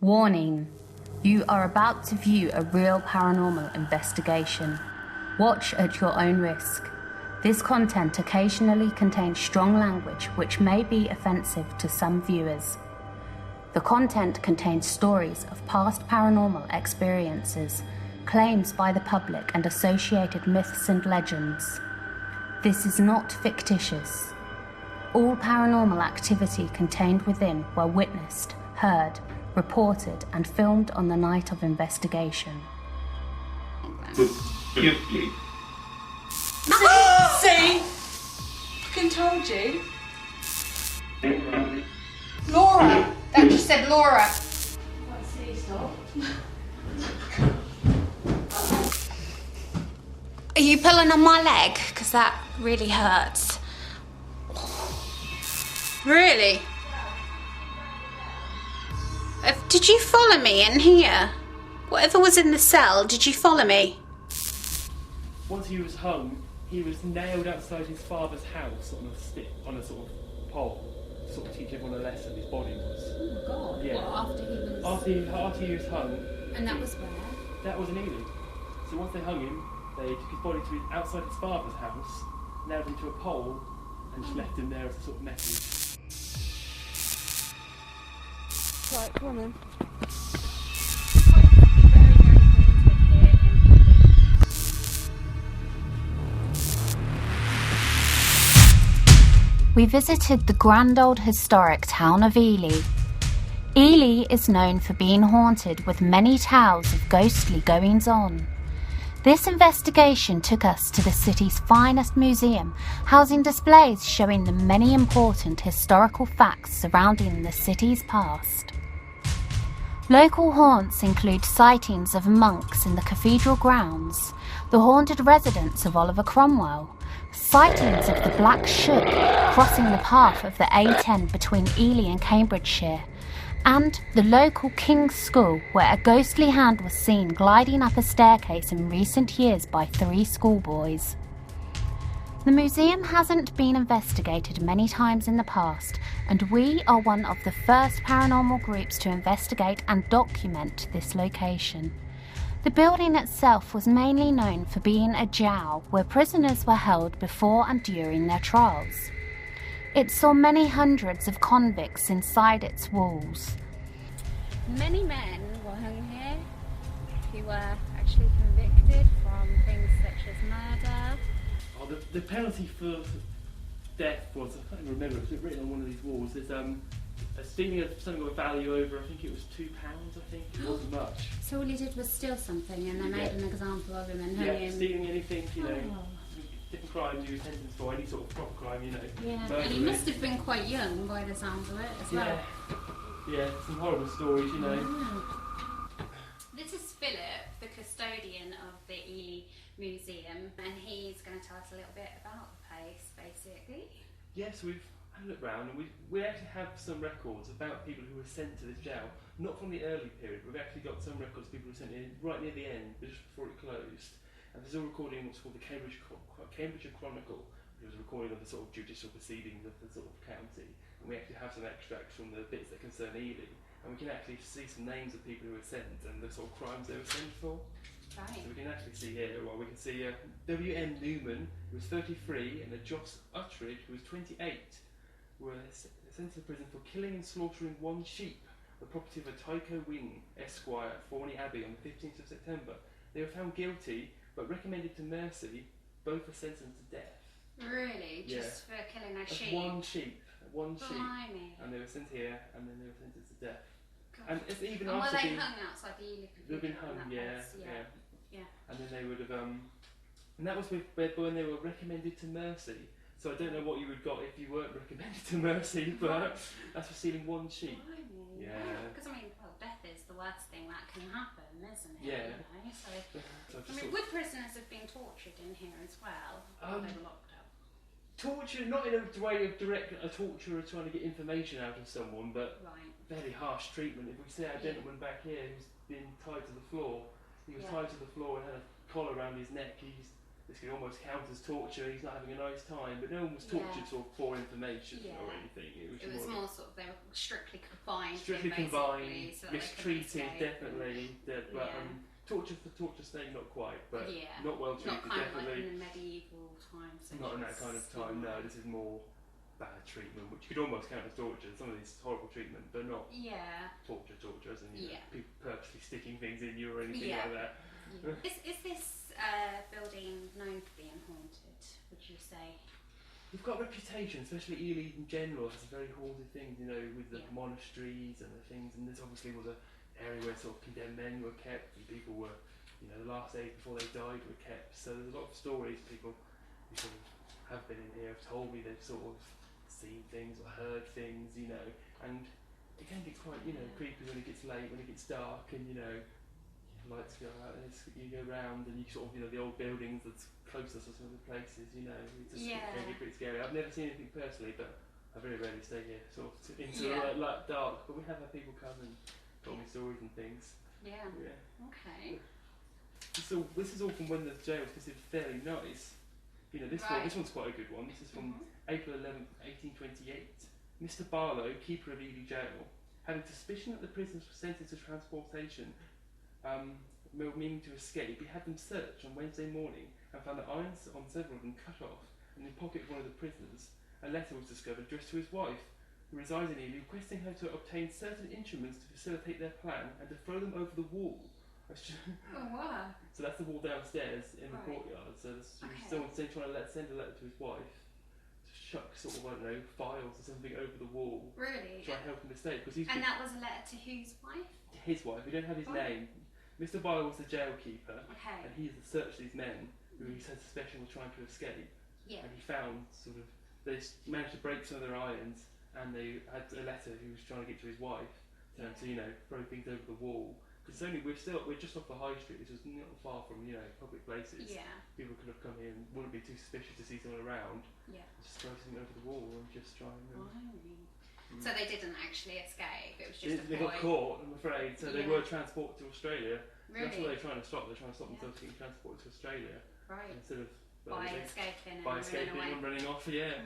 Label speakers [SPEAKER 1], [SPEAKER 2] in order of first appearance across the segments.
[SPEAKER 1] Warning, you are about to view a real paranormal investigation. Watch at your own risk. This content occasionally contains strong language which may be offensive to some viewers. The content contains stories of past paranormal experiences, claims by the public, and associated myths and legends. This is not fictitious. All paranormal activity contained within were witnessed, heard, reported, and filmed on the night of investigation.
[SPEAKER 2] Gift, please.
[SPEAKER 3] See? Fucking told you. Laura! That just said Laura. See, stop. Are you pulling on my leg? Because that really hurts. Really? Did you follow me in here? Whatever was in the cell, did you follow me?
[SPEAKER 4] Once he was hung, he was nailed outside his father's house on a stick, on a sort of pole, to sort of teach everyone a lesson. His body was.
[SPEAKER 3] Oh my god!
[SPEAKER 4] Yeah.
[SPEAKER 3] What, after he was?
[SPEAKER 4] After he was hung.
[SPEAKER 3] And that was where?
[SPEAKER 4] That was in Ely. So once they hung him, they took his body to outside his father's house, nailed him to a pole, and just left him there as a sort of message.
[SPEAKER 5] Right, come on then.
[SPEAKER 1] We visited the grand old historic town of Ely. Ely is known for being haunted with many tales of ghostly goings-on. This investigation took us to the city's finest museum, housing displays showing the many important historical facts surrounding the city's past. Local haunts include sightings of monks in the cathedral grounds, the haunted residence of Oliver Cromwell, sightings of the Black Shook crossing the path of the A10 between Ely and Cambridgeshire, and the local King's School, where a ghostly hand was seen gliding up a staircase in recent years by 3 schoolboys. The museum hasn't been investigated many times in the past, and we are one of the first paranormal groups to investigate and document this location. The building itself was mainly known for being a gaol where prisoners were held before and during their trials. It saw many hundreds of convicts inside its walls.
[SPEAKER 3] Many men were hung here who were actually convicted from things such as murder.
[SPEAKER 4] Oh, the penalty for death was, I can't even remember, it was written on one of these walls. There's a stealing of something of value over, I think it was £2, I think. It wasn't much.
[SPEAKER 3] So all he did was steal something and they made an example of him and hung him.
[SPEAKER 4] Stealing anything, different crimes you were sentenced for, any sort of proper crime,
[SPEAKER 3] Yeah,
[SPEAKER 4] Burglary.
[SPEAKER 3] and he must have been quite young by the sound of it as well.
[SPEAKER 4] Yeah, some horrible stories,
[SPEAKER 3] This is Philip, the custodian of the Ely Museum, and he's going to tell us a little bit about the place, basically.
[SPEAKER 4] Yes, we've had a look round and we actually have some records about people who were sent to this jail, not from the early period. We've actually got some records of people who were sent in right near the end, just before it closed. And there's a recording of what's called the Cambridgeshire Chronicle, which was a recording of the sort of judicial proceedings of the sort of county. And we actually have some extracts from the bits that concern Ely. And we can actually see some names of people who were sent and the sort of crimes they were sent for.
[SPEAKER 3] Right.
[SPEAKER 4] So we can actually see here, we can see W.M. Newman, who was 33, and Joss Uttridge, who was 28, were sent to prison for killing and slaughtering 1 sheep, the property of a Tycho Wing, Esquire, at Forney Abbey on the 15th of September. They were found guilty, but recommended to mercy. Both were sentenced to death.
[SPEAKER 3] Really? Just for killing a sheep?
[SPEAKER 4] One sheep.
[SPEAKER 3] Blimey.
[SPEAKER 4] And they were sent here, and then they were sentenced to death.
[SPEAKER 3] God.
[SPEAKER 4] And it's even
[SPEAKER 3] and were
[SPEAKER 4] after
[SPEAKER 3] they
[SPEAKER 4] being
[SPEAKER 3] hung outside the Ely Cathedral?
[SPEAKER 4] they've been hung, yeah. And then they would have, and that was when they were recommended to mercy. So I don't know what you would have got if you weren't recommended to mercy, but that's for stealing 1 sheep.
[SPEAKER 3] Blimey.
[SPEAKER 4] Yeah.
[SPEAKER 3] Because death is the worst thing that can happen, isn't it?
[SPEAKER 4] Yeah.
[SPEAKER 3] So, would prisoners have been tortured in here as well? Or they were locked up?
[SPEAKER 4] Torture, not in a way of direct torture or trying to get information out of someone, but fairly harsh treatment. If we see our gentleman back here who's been tied to the floor, he was tied to the floor and had a collar around his neck. this could almost count as torture. He's not having a nice time, but no one was tortured sort of for information or anything.
[SPEAKER 3] It was more sort of they were strictly confined.
[SPEAKER 4] Strictly confined,
[SPEAKER 3] so that
[SPEAKER 4] mistreated, definitely. But torture for torture's sake, not quite, but not well treated,
[SPEAKER 3] not kind
[SPEAKER 4] definitely.
[SPEAKER 3] of like in the medieval times.
[SPEAKER 4] Not in that kind of time. No, this is more bad treatment, which could almost count as torture. Some of these horrible treatment, but not torture, as in people purposely sticking things in you or anything like that.
[SPEAKER 3] Is this building known for being haunted, would you say?
[SPEAKER 4] We've got a reputation, especially Ely in general, has very haunted things, you know, with the monasteries and the things, and this obviously was an area where sort of condemned men were kept, and people were, you know, the last days before they died were kept, so there's a lot of stories people who sort of have been in here have told me they've sort of seen things or heard things, you know, and it can get quite, you know, creepy when it gets late, when it gets dark, and, you know, lights go out and you go round and you sort of, you know, the old buildings that's closest to some of the places, you know, it can get pretty scary. I've never seen anything personally, but I very rarely stay here sort of into the dark, but we have had people come and tell me stories and things. Okay. So this is all from when the jail was considered fairly nice. You know, this one's quite a good one. This is from April 11th, 1828. Mr. Barlow, keeper of Ely Jail, having suspicion that the prisoners were sentenced to transportation, meaning to escape, he had them searched on Wednesday morning and found the irons on several of them cut off, and in the pocket of one of the prisoners a letter was discovered addressed to his wife, who resides in Ely, requesting her to obtain certain instruments to facilitate their plan and to throw them over the wall. So that's the wall downstairs in the courtyard, so she was still trying to send a letter to his wife to chuck sort of, I don't know, files or something over the wall.
[SPEAKER 3] Really?
[SPEAKER 4] Try and help him escape.
[SPEAKER 3] And that was a letter to whose wife?
[SPEAKER 4] His wife. We don't have his name. Mr. Barlow was the jailkeeper, and he searched these men who he said suspicion were trying to escape. And he found sort of, they managed to break some of their irons, and they had a letter he was trying to get to his wife, to you know, throw things over the wall. Because we're just off the high street. This was not far from, you know, public places. People could have come here and wouldn't be too suspicious to see someone around. Just throw something over the wall and just try and.
[SPEAKER 3] So they didn't actually escape, it was just
[SPEAKER 4] they got caught, I'm afraid, so they were transported to Australia.
[SPEAKER 3] Really?
[SPEAKER 4] That's what they're trying to stop, they're trying to stop themselves getting transported to Australia. Instead of
[SPEAKER 3] escaping
[SPEAKER 4] and running off, I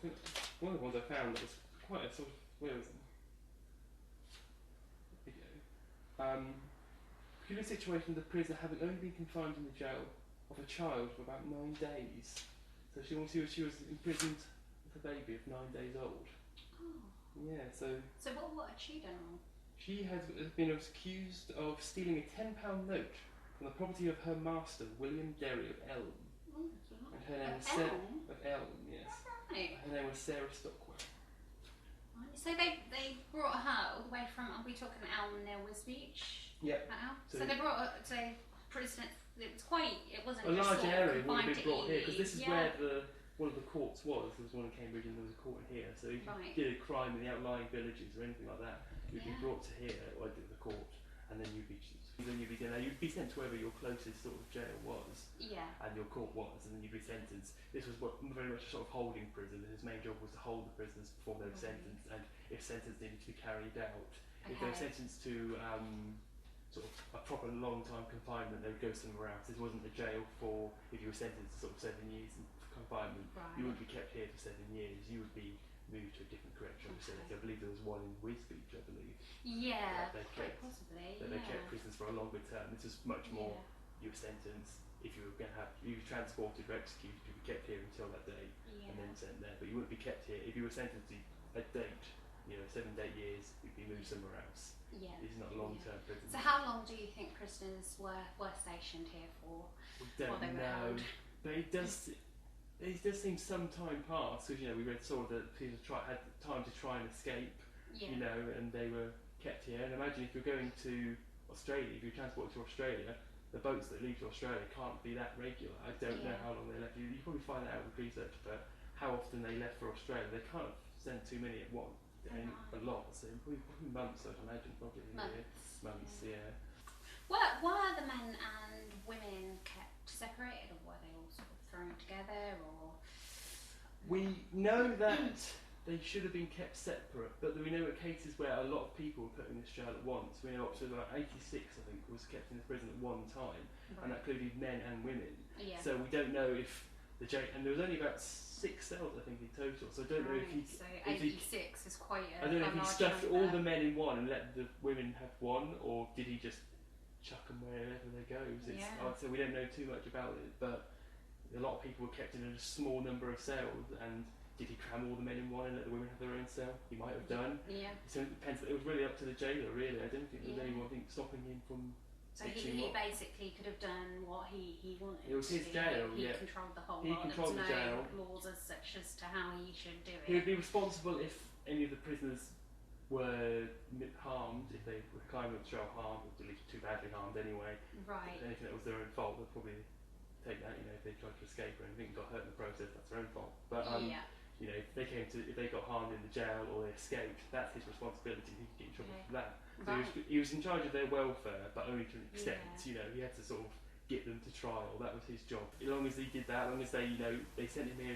[SPEAKER 4] think one of the ones I found that was quite a sort of, where was it? Peculiar situation of the prisoner having only been confined in the jail of a child for about 9 days. So she was imprisoned with a baby of 9 days old. So
[SPEAKER 3] what had she done wrong?
[SPEAKER 4] She has been accused of stealing a £10 note from the property of her master, William Derry of Elm. And her name was Elm, yes. Her name was Sarah Stockwell.
[SPEAKER 3] So they brought her all the way from, are we talking Elm near Wisbeach? So they brought her to prison. It wasn't
[SPEAKER 4] a
[SPEAKER 3] just
[SPEAKER 4] large area would have
[SPEAKER 3] confined
[SPEAKER 4] been
[SPEAKER 3] to
[SPEAKER 4] brought here, because this is where one of the courts was. There was one in Cambridge and there was a court in here. So if you did a crime in the outlying villages or anything like that, you'd be brought to here, or the court, and then you'd be sent to wherever your closest sort of jail was, and your court was, and then you'd be sentenced. This was very much a sort of holding prison. His main job was to hold the prisoners before they were sentenced, and if sentence needed to be carried out, if they were sentenced to sort of a proper long time confinement, they would go somewhere else. This wasn't a jail for, if you were sentenced to sort of 7 years in confinement, you wouldn't be kept here for 7 years, you would be moved to a different correctional facility. I believe there was one in Wisbeach, I believe.
[SPEAKER 3] Possibly.
[SPEAKER 4] They kept prisoners for a longer term. This was much more, you were sentenced, if you were going to have, you were transported or executed, you'd be kept here until that date, and then sent there. But you wouldn't be kept here. If you were sentenced to a date, 7 to 8 years, you'd be moved somewhere else. This is not a long-term prison.
[SPEAKER 3] So how long do you think prisoners were stationed here for?
[SPEAKER 4] We don't know, but it does seem some time passed, because we saw that people had time to try and escape, and they were kept here. And imagine if you're going to Australia, if you're transported to Australia, the boats that leave to Australia can't be that regular. I don't know how long they left. You probably find that out with research, but how often they left for Australia, they can't send too many at once. A lot, so probably months, I'd imagine, probably. Months.
[SPEAKER 3] Were the men and women kept separated, or were they all sort of thrown together, or?
[SPEAKER 4] We know that they should have been kept separate, but we know of cases where a lot of people were put in this jail at once. We know up to about 86, I think, was kept in the prison at one time, and that included men and women.
[SPEAKER 3] Yeah.
[SPEAKER 4] So we don't know if the jail, and there was only about 6 cells, I think, in total. So I don't know if he.
[SPEAKER 3] So 86 is quite a.
[SPEAKER 4] I don't know if he
[SPEAKER 3] large
[SPEAKER 4] stuffed
[SPEAKER 3] number.
[SPEAKER 4] all the men in one and let the women have one, or did he just chuck them wherever they go? So we don't know too much about it, but a lot of people were kept in a small number of cells, and did he cram all the men in one and let the women have their own cell? He might have done.
[SPEAKER 3] Yeah.
[SPEAKER 4] So it depends. It was really up to the jailer, really. I don't think there was anyone stopping him from.
[SPEAKER 3] So he basically could have done what he wanted.
[SPEAKER 4] It was his jail.
[SPEAKER 3] He controlled the whole
[SPEAKER 4] He
[SPEAKER 3] lot.
[SPEAKER 4] controlled the jail.
[SPEAKER 3] No laws as such as to how he should do it.
[SPEAKER 4] He would be responsible if any of the prisoners were harmed, if they were climbing up the jail harmed, or at least too badly harmed anyway.
[SPEAKER 3] Right.
[SPEAKER 4] If anything that was their own fault, they'd probably take that. You know, if they tried to escape or anything, got hurt in the process, that's their own fault. But you know, if they got harmed in the jail or they escaped, that's his responsibility. He could get in trouble for that. So he was in charge of their welfare, but only to an extent. You know, he had to sort of get them to trial. That was his job. As long as he did that, as long as they, you know, they sent him here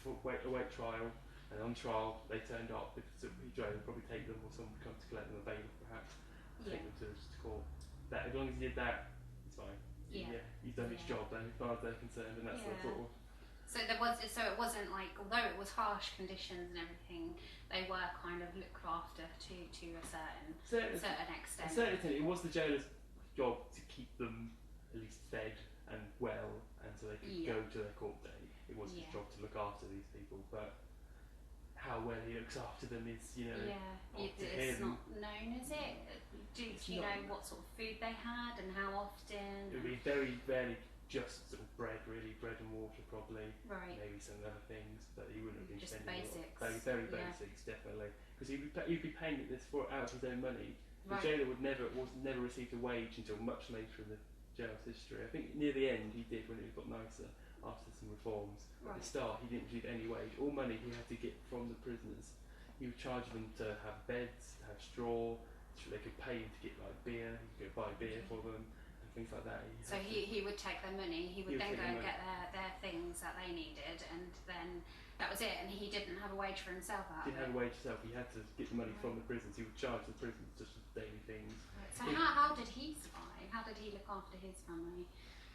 [SPEAKER 4] for await trial, and on trial they turned up. If he drove, they'd probably take them, or someone would come to collect them, a bailiff perhaps, take them to court. That as long as he did that, it's fine. Yeah, he's done his job then, as far as they're concerned, and that's the sort of.
[SPEAKER 3] So it wasn't like, although it was harsh conditions and everything, they were kind of looked after to a certain extent.
[SPEAKER 4] Certainly, it was the jailer's job to keep them at least fed and well, and so they could go to their court day. It was his job to look after these people, but how well he looks after them is, you know,
[SPEAKER 3] it's not known, is it? Do you know what sort of food they had and how often?
[SPEAKER 4] It would be very rarely just sort of bread and water, probably.
[SPEAKER 3] Right.
[SPEAKER 4] Maybe some other things, but he wouldn't have been
[SPEAKER 3] just
[SPEAKER 4] spending
[SPEAKER 3] basics.
[SPEAKER 4] Very basics, definitely, because he'd be paying this out of his own money. The jailer would never received a wage until much later in the jail's history. I think near the end he did, when it got nicer after some reforms. At the start he didn't receive any wage. All money he had to get from the prisoners. He would charge them to have beds, to have straw, so they could pay him to get like beer. He could buy beer for them. Things like that.
[SPEAKER 3] So he would take their money, he would then go and get their things that they needed, and then that was it, and he didn't have a wage for himself out of it.
[SPEAKER 4] He didn't have a wage himself, he had to get the money from the prisons. He would charge the prisons just for daily things.
[SPEAKER 3] So how did he survive? How did he look after his family?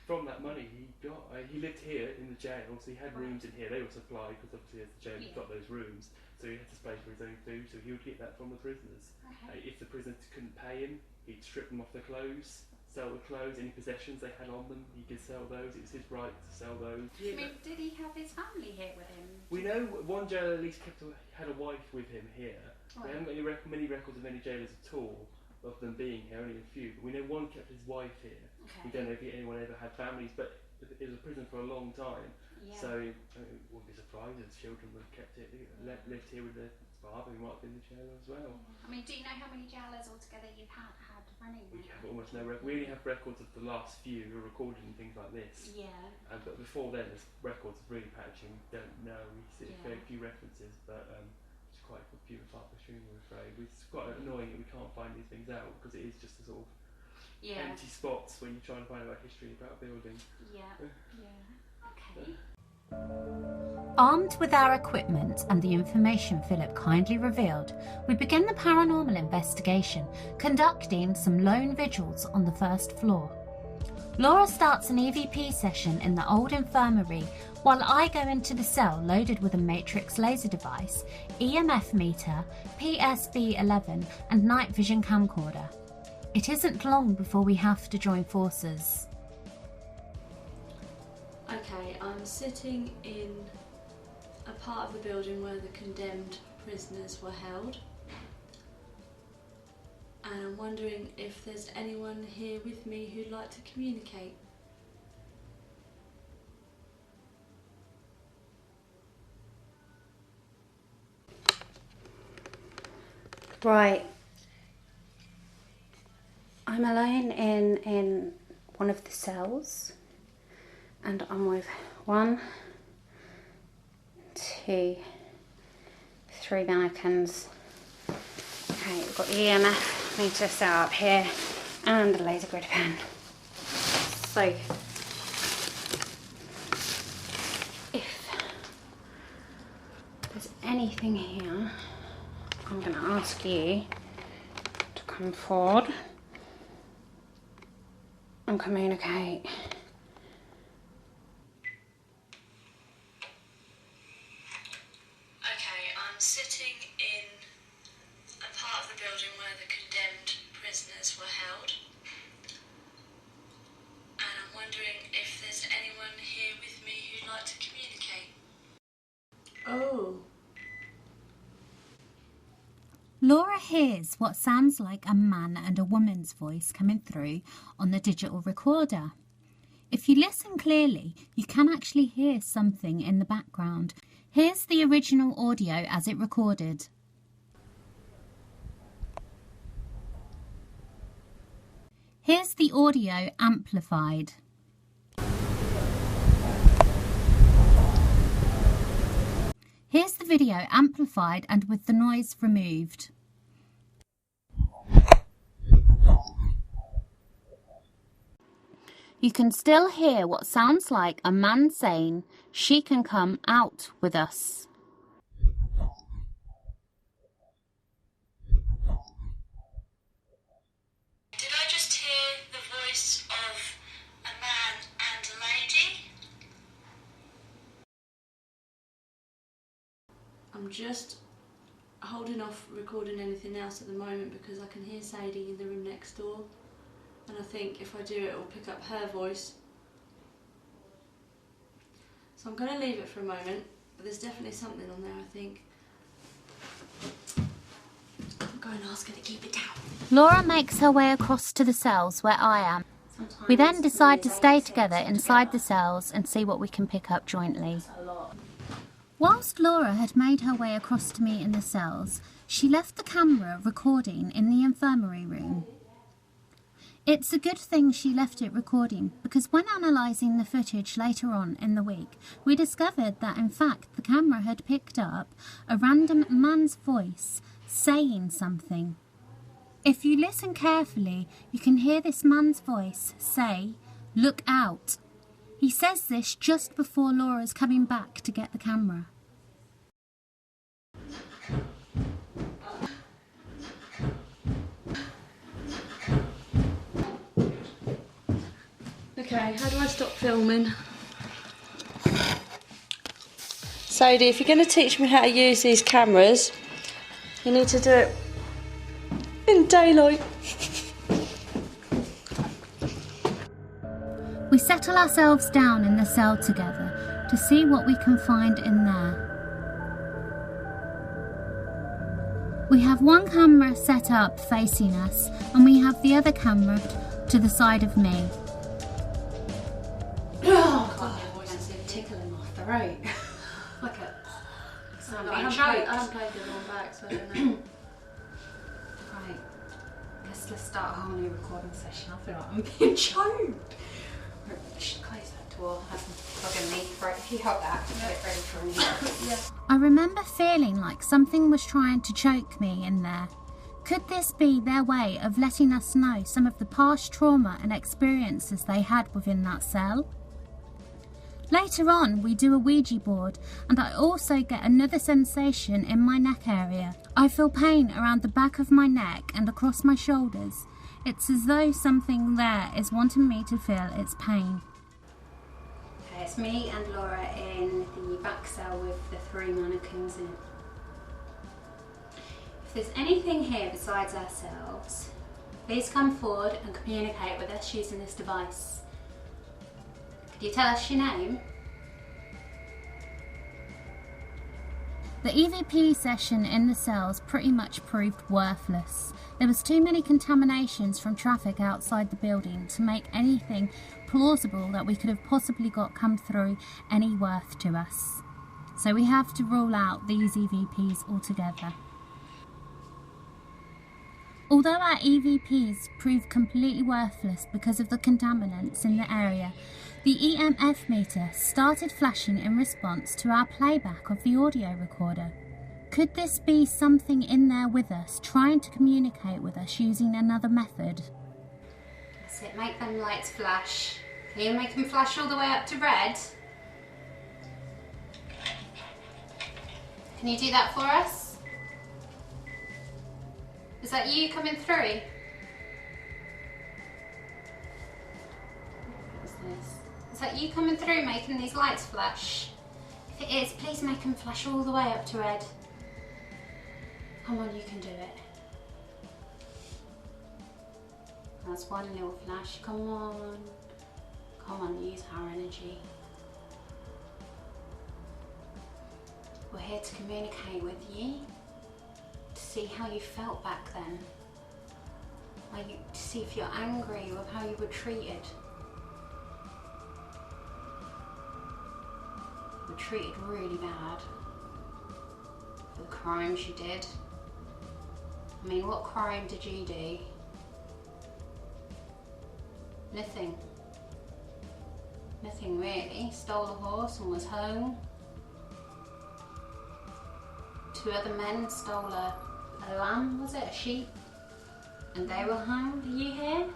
[SPEAKER 4] From that money he got, he lived here in the jail, so he had rooms in here. They were supplied, because obviously as the jail he's got those rooms, so he had to pay for his own food, so he would get that from the prisoners. If the prisoners couldn't pay him, he'd strip them off their clothes, sell the clothes, any possessions they had on them, he could sell those. It was his right to sell those.
[SPEAKER 3] I mean, did he have his family here with him?
[SPEAKER 4] We know one jailer at least had a wife with him here. We haven't got many records of any jailers at all, of them being here, only a few. But we know one kept his wife here. We don't know if anyone ever had families, but it was a prison for a long time. So I wouldn't be surprised if children would have kept it, lived here with their father, who might have been the jailer as well.
[SPEAKER 3] I mean, do you know how many jailers altogether you've had running?
[SPEAKER 4] We have almost no record. We only have records of the last few who are recorded and things like this. But before then, there's records of really patching. We don't know. We see very few references, but it's quite a few and far between, I'm afraid. It's quite annoying that we can't find these things out, because it is just a sort of empty spots when you're trying to find out history about a building.
[SPEAKER 3] Okay.
[SPEAKER 1] Armed with our equipment and the information Philip kindly revealed, we begin the paranormal investigation, conducting some lone vigils on the first floor. Laura starts an EVP session in the old infirmary, while I go into the cell loaded with a matrix laser device, EMF meter, PSB-11 and night vision camcorder. It isn't long before we have to join forces.
[SPEAKER 5] Okay, I'm sitting in a part of the building where the condemned prisoners were held, and I'm wondering if there's anyone here with me who'd like to communicate.
[SPEAKER 2] Right. I'm alone in one of the cells, and I'm with 1, 2, 3 mannequins. Okay, we've got the EMF meter set up here and the laser grid pen. So, if there's anything here, I'm going to ask you to come forward and communicate.
[SPEAKER 5] Okay, I'm sitting in a part of the building where the condemned prisoners were held. And I'm wondering if there's anyone here with me who'd like to communicate. Oh.
[SPEAKER 1] Laura hears what sounds like a man and a woman's voice coming through on the digital recorder. If you listen clearly, you can actually hear something in the background. Here's the original audio as it recorded. Here's the audio amplified. Here's the video amplified and with the noise removed. You can still hear what sounds like a man saying, "She can come out with us."
[SPEAKER 5] Did I just hear the voice of a man and a lady? I'm just holding off recording anything else at the moment because I can hear Sadie in the room next door, and I think if I do it will pick up her voice. So I'm going to leave it for a moment, but there's definitely something on there, I think. I'll go and ask her to keep it down.
[SPEAKER 1] Laura makes her way across to the cells where I am. We then decide to stay together inside the cells and see what we can pick up jointly. Whilst Laura had made her way across to me in the cells, she left the camera recording in the infirmary room. It's a good thing she left it recording because when analysing the footage later on in the week, we discovered that in fact the camera had picked up a random man's voice saying something. If you listen carefully, you can hear this man's voice say, "Look out." He says this just before Laura's coming back to get the camera.
[SPEAKER 5] Okay, how do I stop filming? Sadie, if you're going to teach me how to use these cameras, you need to do it in daylight.
[SPEAKER 1] We settle ourselves down in the cell together to see what we can find in there. We have one camera set up facing us and we have the other camera to the side of me.
[SPEAKER 2] Oh god, my voice is tickling my throat. Like a...
[SPEAKER 5] I haven't played the one back, so I don't know.
[SPEAKER 2] Right, let's start a whole new recording session. I feel like I'm being choked. I should close that door. I have some plug in me. Right, if you help that, get it ready for me. Yeah.
[SPEAKER 1] I remember feeling like something was trying to choke me in there. Could this be their way of letting us know some of the past trauma and experiences they had within that cell? Later on, we do a Ouija board, and I also get another sensation in my neck area. I feel pain around the back of my neck and across my shoulders. It's as though something there is wanting me to feel its pain.
[SPEAKER 2] Okay, it's me and Laura in the back cell with the 3 mannequins in it. If there's anything here besides ourselves, please come forward and communicate with us using this device. Could you tell us your name?
[SPEAKER 1] The EVP session in the cells pretty much proved worthless. There was too many contaminations from traffic outside the building to make anything plausible that we could have possibly got come through any worth to us. So we have to rule out these EVPs altogether. Although our EVPs proved completely worthless because of the contaminants in the area, the EMF meter started flashing in response to our playback of the audio recorder. Could this be something in there with us, trying to communicate with us using another method?
[SPEAKER 2] That's it, make them lights flash. Can you make them flash all the way up to red?
[SPEAKER 3] Can you do that for us? Is that you coming through? What's this? Is that you coming through making these lights flash? If it is, please make them flash all the way up to red. Come on, you can do it. That's one little flash. Come on. Come on, use our energy. We're here to communicate with you, to see how you felt back then. To see if you're angry with how you were treated. You were treated really bad for the crimes you did. I mean, what crime did you do? Nothing. Nothing really. Stole a horse and was hung. 2 other men stole a lamb, was it? A sheep? And they were hung. Are you here?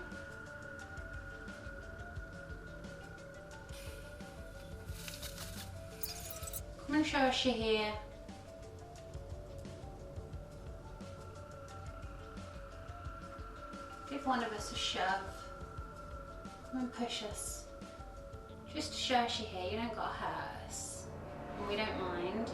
[SPEAKER 3] Come and show us you're here. Give one of us a shove. Come and push us. Just to show us you're here. You don't gotta hurt us. And we don't mind.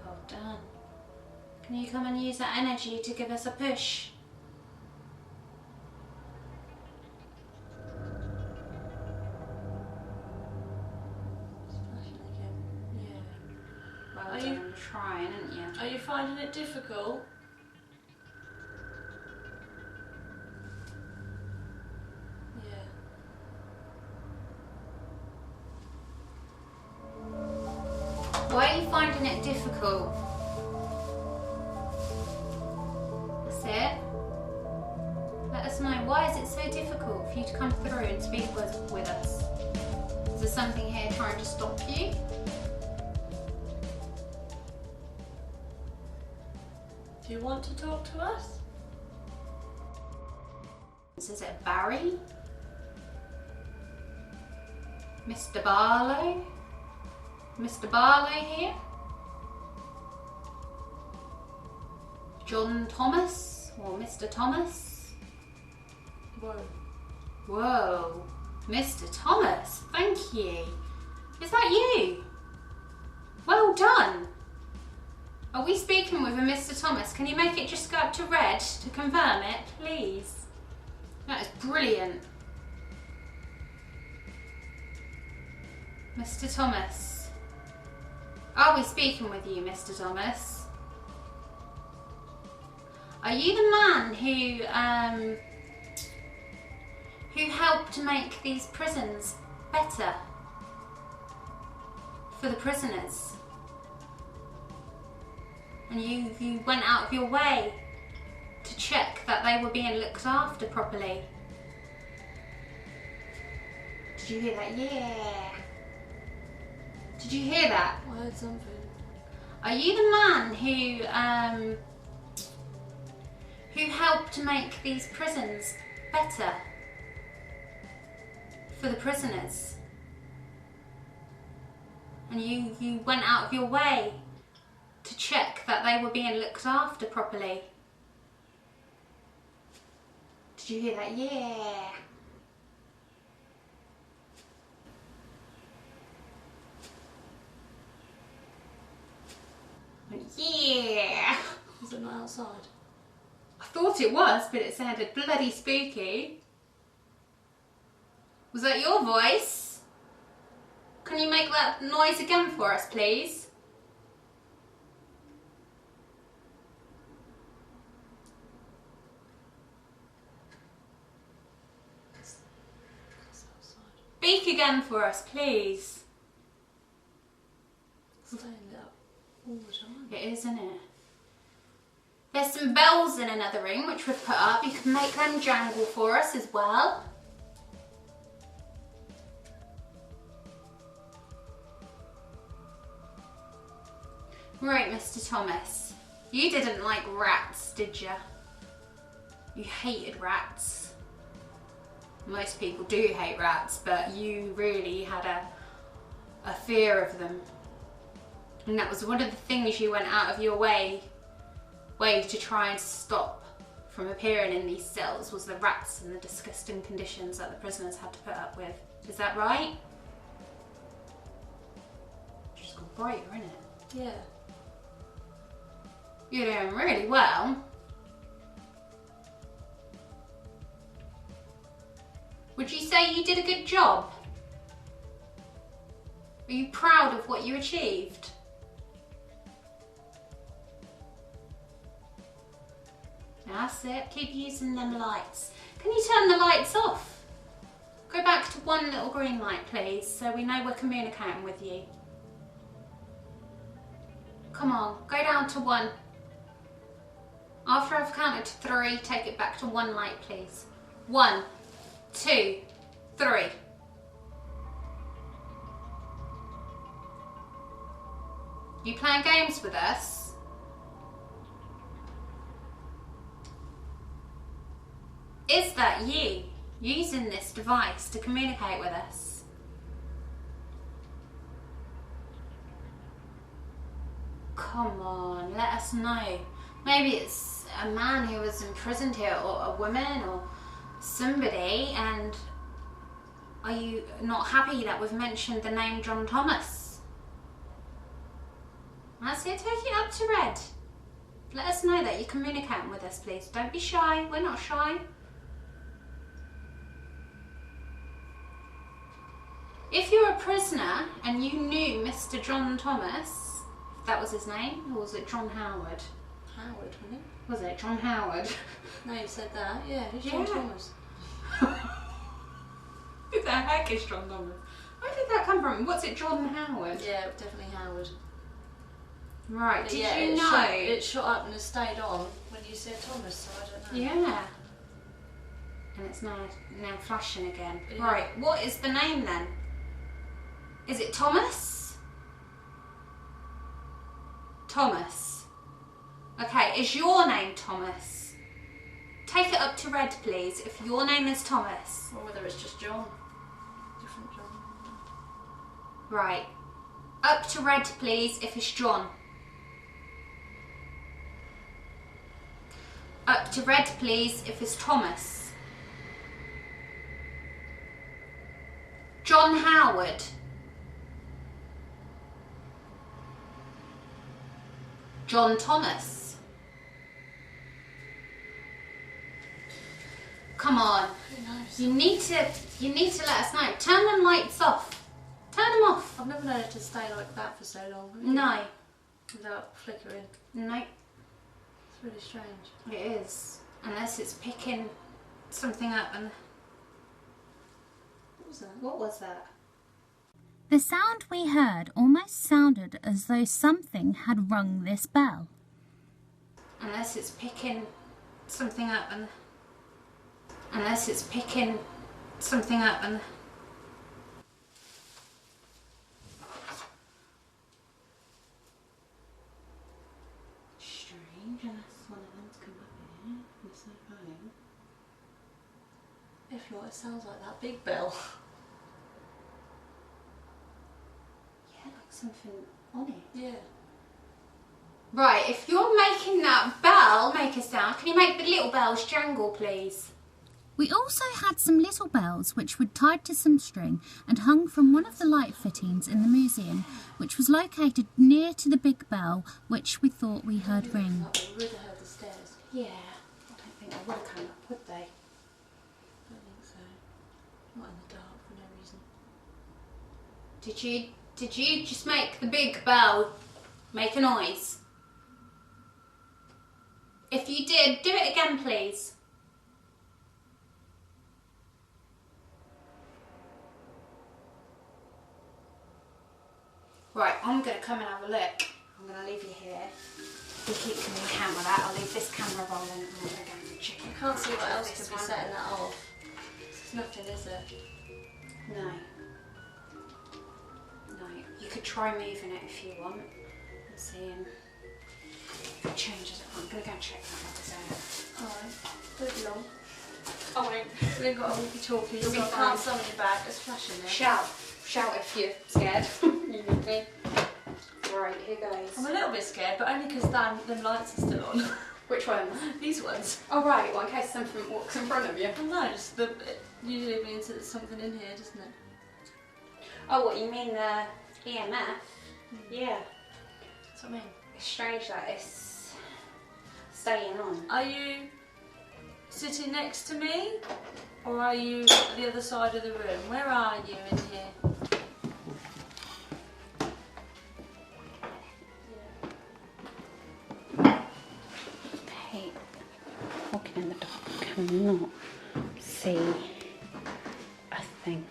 [SPEAKER 3] Well done. Can you come and use that energy to give us a push? Trying, aren't you?
[SPEAKER 5] Are you finding it difficult? Yeah.
[SPEAKER 3] Why are you finding it difficult? That's it. Let us know. Why is it so difficult for you to come through and speak with us? Is there something here trying to stop you?
[SPEAKER 5] Do you want to talk to us?
[SPEAKER 3] Is it Barry? Mr. Barlow? Mr. Barlow here? John Thomas or Mr. Thomas?
[SPEAKER 5] Whoa.
[SPEAKER 3] Whoa, Mr. Thomas, thank you. Is that you? Well done. Are we speaking with a Mr. Thomas? Can you make it just go up to red to confirm it, please? That is brilliant. Mr. Thomas. Are we speaking with you, Mr. Thomas? Are you the man who helped to make these prisons better for the prisoners? And you went out of your way to check that they were being looked after properly. Did you hear that? Yeah. Did you hear that?
[SPEAKER 5] I heard something.
[SPEAKER 3] Are you the man who helped to make these prisons better for the prisoners? And you went out of your way to check that they were being looked after properly. Did you hear that? Yeah. Yeah.
[SPEAKER 5] Is it not outside?
[SPEAKER 3] I thought it was, but it sounded bloody spooky. Was that your voice? Can you make that noise again for us, please? Speak again for us, please.
[SPEAKER 5] Staying up all the time.
[SPEAKER 3] It is, isn't it? There's some bells in another room which we've put up. You can make them jangle for us as well. Right, Mr. Thomas. You didn't like rats, did you? You hated rats. Most people do hate rats, but you really had a fear of them. And that was one of the things you went out of your way to try and stop from appearing in these cells, was the rats and the disgusting conditions that the prisoners had to put up with. Is that right? Just got brighter, isn't it?
[SPEAKER 5] Yeah.
[SPEAKER 3] You're doing really well. Would you say you did a good job? Are you proud of what you achieved? That's it, keep using them lights. Can you turn the lights off? Go back to one little green light, please, so we know we're communicating with you. Come on, go down to 1. After I've counted to 3, take it back to 1 light, please. 1, 2, 3. You playing games with us? Is that you using this device to communicate with us? Come on, let us know. Maybe it's a man who was imprisoned here, or a woman, or somebody, and are you not happy that we've mentioned the name John Thomas? That's it, take it up to red. Let us know that you're communicating with us, please. Don't be shy, we're not shy. If you're a prisoner and you knew Mr. John Thomas, if that was his name, or was it John Howard?
[SPEAKER 5] Howard, wasn't it?
[SPEAKER 3] Was it John Howard?
[SPEAKER 5] No, you said that. Yeah, who's John Thomas?
[SPEAKER 3] Who the heck is John Thomas? Where did that come from? What's it, John Howard?
[SPEAKER 5] Yeah, definitely Howard.
[SPEAKER 3] Right, did
[SPEAKER 5] yeah,
[SPEAKER 3] you know?
[SPEAKER 5] It shot up and it stayed on when you said Thomas, so I don't know.
[SPEAKER 3] Yeah. And it's now flashing again.
[SPEAKER 5] Yeah.
[SPEAKER 3] Right, what is the name then? Is it Thomas? Thomas. Okay, is your name Thomas? Take it up to red, please, if your name is Thomas.
[SPEAKER 5] Or whether it's just John. Different John.
[SPEAKER 3] Right. Up to red, please, if it's John. Up to red, please, if it's Thomas. John Howard. John Thomas. Come on.
[SPEAKER 5] Who knows?
[SPEAKER 3] You need to let us know. Turn them lights off. Turn them off.
[SPEAKER 5] I've never known it to stay like that for so long. Have you?
[SPEAKER 3] No.
[SPEAKER 5] Without flickering.
[SPEAKER 3] No.
[SPEAKER 5] It's really strange.
[SPEAKER 3] It is. Unless it's picking something up and...
[SPEAKER 5] What was that?
[SPEAKER 3] What was that?
[SPEAKER 1] The sound we heard almost sounded as though something had rung this bell.
[SPEAKER 3] Unless it's picking something up and... Unless it's picking something up and... Strange, unless one of them's come up here. There's no phone.
[SPEAKER 5] If not, it sounds like that big bell.
[SPEAKER 3] Yeah, like something on it.
[SPEAKER 5] Yeah.
[SPEAKER 3] Right, if you're making that bell make a sound, can you make the little bells jangle, please?
[SPEAKER 1] We also had some little bells which were tied to some string and hung from one of the light fittings in the museum, which was located near to the big bell, which we thought we heard ring.
[SPEAKER 5] Like we would have heard the stairs.
[SPEAKER 3] Yeah, I don't think they would have come up, would they?
[SPEAKER 5] I don't think so. Not in the dark for no reason.
[SPEAKER 3] Did you just make the big bell make a noise? If you did, do it again, please. Right, I'm going to come and have a look. I'm going to leave you here. You keep coming with that. I'll leave this camera rolling and I'm going to go and check.
[SPEAKER 5] I can't see what else
[SPEAKER 3] This
[SPEAKER 5] could be
[SPEAKER 3] one.
[SPEAKER 5] setting that off. There's nothing, is there?
[SPEAKER 3] No. No. You could try moving it if you want.
[SPEAKER 2] Let's see if it changes. I'm going to go and check that one.
[SPEAKER 5] Alright, don't be long.
[SPEAKER 2] I won't.
[SPEAKER 5] We ain't got a walkie-talkie, so
[SPEAKER 2] You'll be
[SPEAKER 5] I
[SPEAKER 2] fine.
[SPEAKER 5] can't summon you back. It's flashing there.
[SPEAKER 2] Shout if you're scared. You need me. Right, here goes.
[SPEAKER 5] I'm a little bit scared, but only because them lights are still on.
[SPEAKER 2] Which ones?
[SPEAKER 5] These ones.
[SPEAKER 2] Oh right, well in case something walks in front of you.
[SPEAKER 5] Well, no, just it usually means that there's something in here, doesn't it?
[SPEAKER 2] Oh, what you mean the EMF? Yeah.
[SPEAKER 5] That's what I mean.
[SPEAKER 2] It's strange that it's staying on.
[SPEAKER 5] Are you sitting next to me, or are you at the other side of the room? Where are you in here?
[SPEAKER 2] Hey, walking in the dark, cannot see a thing.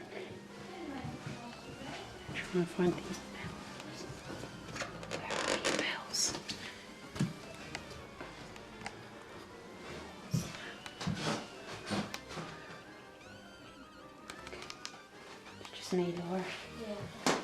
[SPEAKER 2] Trying to find these bells. Where are you, bells? It's just me, Laura.
[SPEAKER 5] Yeah.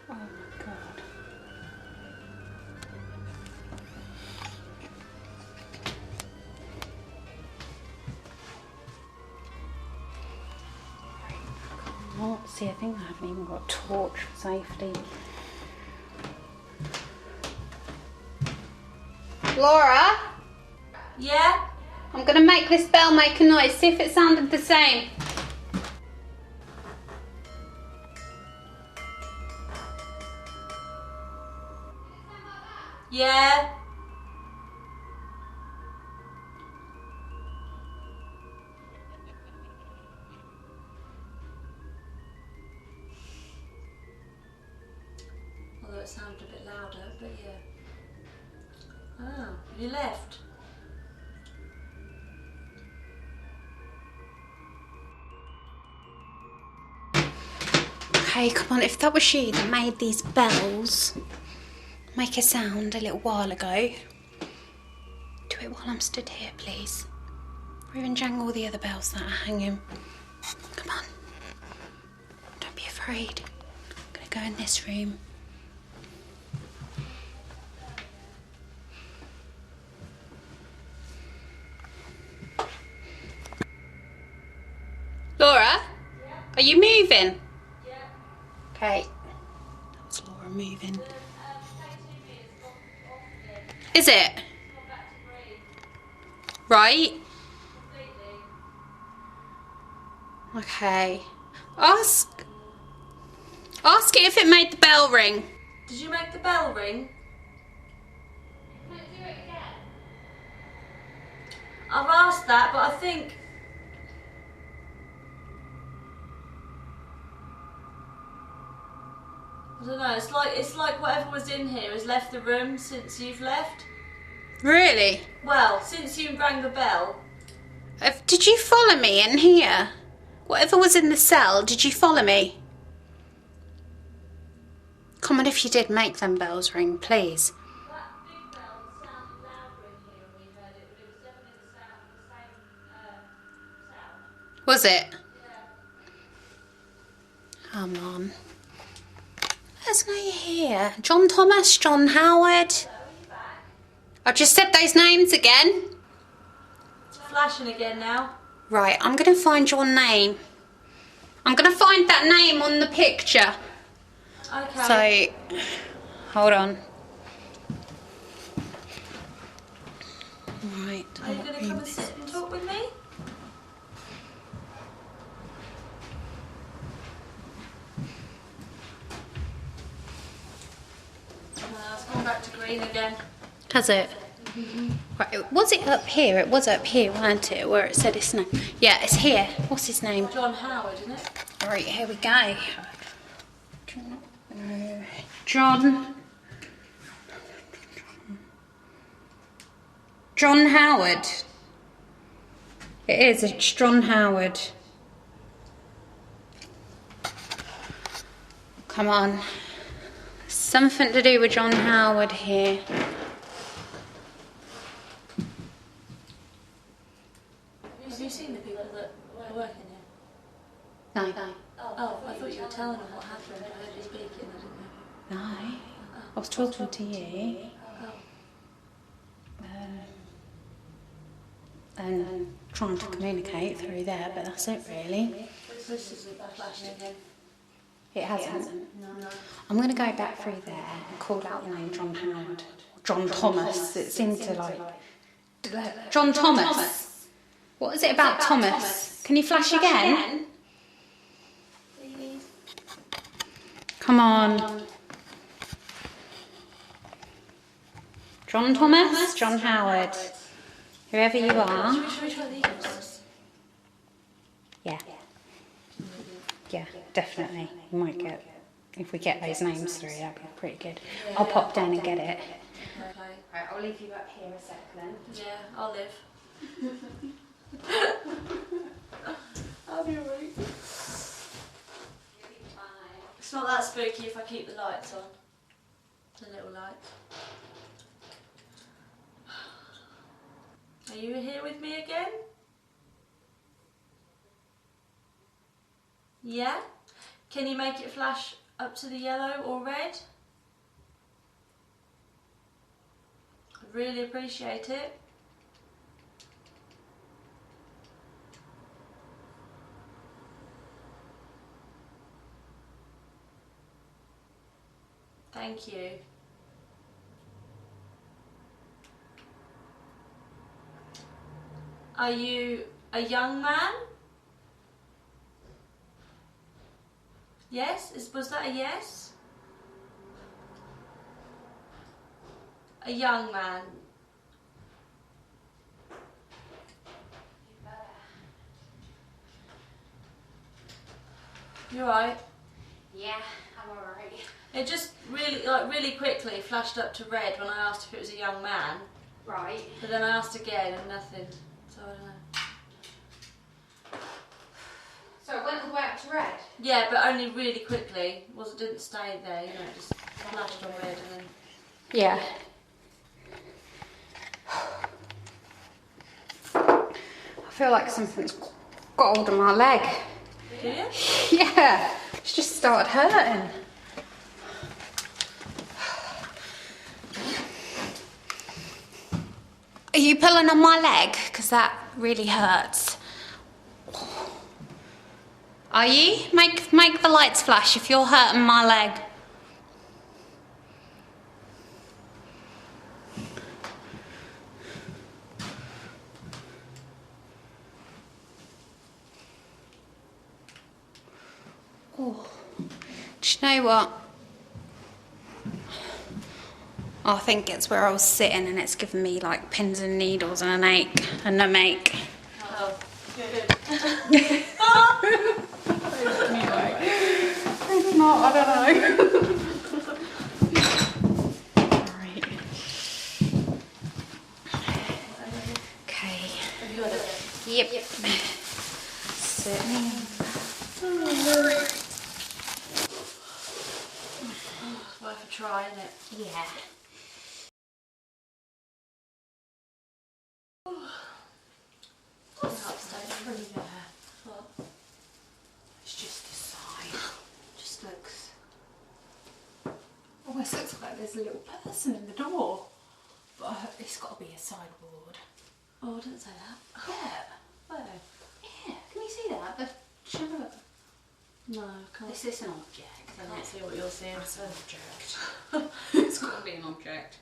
[SPEAKER 2] Oh my god. Oh, see, I think I haven't even got a torch for safety. Laura,
[SPEAKER 5] Yeah?
[SPEAKER 2] I'm going to make this bell make a noise. See if it sounded the same.
[SPEAKER 5] Yeah? Although it sounded a bit louder, but yeah. Oh, you left.
[SPEAKER 2] Okay, come on, if that was you that made these bells make a sound a little while ago, do it while I'm stood here, please. Or even jangle the other bells that are hanging. Come on. Don't be afraid. I'm gonna go in this room. Laura? Are you moving? Okay. That was Laura moving. Is it? Right. Okay. Ask it if it made the bell ring.
[SPEAKER 5] Did you make the bell ring? I've asked that, but I think... I don't know, it's like whatever was in here has left the room since you've left.
[SPEAKER 2] Really?
[SPEAKER 5] Well, since you rang the bell.
[SPEAKER 2] Did you follow me in here? Whatever was in the cell, did you follow me? Come on, if you did, make them bells ring, please.
[SPEAKER 5] That big bell sounded louder in here when we heard it, but it was definitely the same sound.
[SPEAKER 2] Was it?
[SPEAKER 5] Yeah.
[SPEAKER 2] Come on. There's no you here. John Thomas, John Howard. I just said those names again.
[SPEAKER 5] It's flashing again now.
[SPEAKER 2] Right, I'm going to find your name. I'm going to find that name on the picture.
[SPEAKER 5] Okay.
[SPEAKER 2] So, hold on. Right.
[SPEAKER 5] Are you going to come and sit and talk with me? No, it's gone back to green again.
[SPEAKER 3] Has it? Right, was it up here? It was up here, wasn't it? Where it said its name. Yeah, it's here. What's his name?
[SPEAKER 5] John Howard, isn't it?
[SPEAKER 3] Right, here we go. John Howard. It is, it's John Howard. Come on. Something to do with John Howard here.
[SPEAKER 5] Have you seen the people that were working here?
[SPEAKER 3] No.
[SPEAKER 5] Oh, I thought you were telling them what happened. I heard you speaking, I didn't know.
[SPEAKER 3] No. I was talking to you. And trying to communicate through there, but that's it really.
[SPEAKER 5] This isn't flashed again.
[SPEAKER 3] It hasn't.
[SPEAKER 5] No.
[SPEAKER 3] I'm going to go back through there and call out the name John Howard. John Thomas. It seemed to like... John Thomas. What is it about Thomas? Can you flash again?
[SPEAKER 5] Please.
[SPEAKER 3] Come on. John Thomas? John Howard. Whoever you are.
[SPEAKER 5] Should we try these?
[SPEAKER 3] Yeah. Yeah, definitely. We might get... If we get those names through, that'd be pretty good. I'll pop down and get it.
[SPEAKER 5] Okay.
[SPEAKER 3] Right, I'll leave you up here a second.
[SPEAKER 5] Yeah, I'll live. I'll be alright. It's not that spooky if I keep the lights on. The little lights. Are you here with me again? Yeah? Can you make it flash up to the yellow or red? I'd really appreciate it. Thank you. Are you a young man? Yes? Was that a yes? A young man. You alright?
[SPEAKER 3] Yeah, I'm alright.
[SPEAKER 5] It just really quickly flashed up to red when I asked if it was a young man.
[SPEAKER 3] Right.
[SPEAKER 5] But then I asked again and nothing. So I don't know.
[SPEAKER 3] So it went all the way up to red?
[SPEAKER 5] Yeah, but only really quickly. It didn't stay there, you know, it just flashed on red and then...
[SPEAKER 3] Yeah. I feel like something's got hold of my leg.
[SPEAKER 5] Do you?
[SPEAKER 3] Yeah, it's just started hurting. Are you pulling on my leg? Because that really hurts. Are you? Make the lights flash if you're hurting my leg. Oh, do you know what? I think it's where I was sitting and it's giving me like pins and needles and an ache and a make.
[SPEAKER 5] Oh, good.
[SPEAKER 3] It's not, I don't know. Right. Okay.
[SPEAKER 5] Have you got it?
[SPEAKER 3] Yep. Certainly.
[SPEAKER 5] It's worth a try, isn't it?
[SPEAKER 3] Yeah.
[SPEAKER 5] Upstairs pretty there. What?
[SPEAKER 2] It's just a sign. Just looks... Almost looks like there's a little person in the door. But it's got to be a sideboard.
[SPEAKER 5] Oh, I didn't say that.
[SPEAKER 2] Yeah. Where? Yeah. Can you see that? The chimney.
[SPEAKER 5] No, I can't.
[SPEAKER 2] This is an object.
[SPEAKER 5] I can't see what you're seeing.
[SPEAKER 2] It's an object. It's got to be an object.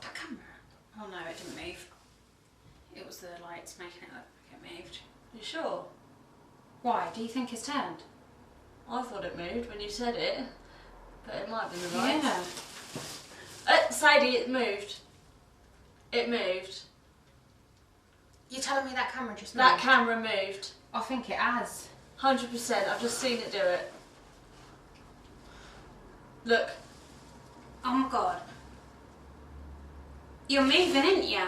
[SPEAKER 2] The camera. Oh no, it didn't move. It was the lights making it look like it moved.
[SPEAKER 5] You sure?
[SPEAKER 2] Why? Do you think it's turned?
[SPEAKER 5] I thought it moved when you said it, but it might have been the lights.
[SPEAKER 2] Yeah.
[SPEAKER 5] Sadie, it moved. It moved.
[SPEAKER 3] You're telling me that camera just moved?
[SPEAKER 5] That camera moved.
[SPEAKER 3] I think it has.
[SPEAKER 5] 100%. I've just seen it do it. Look.
[SPEAKER 3] Oh my god. You're moving, aren't you?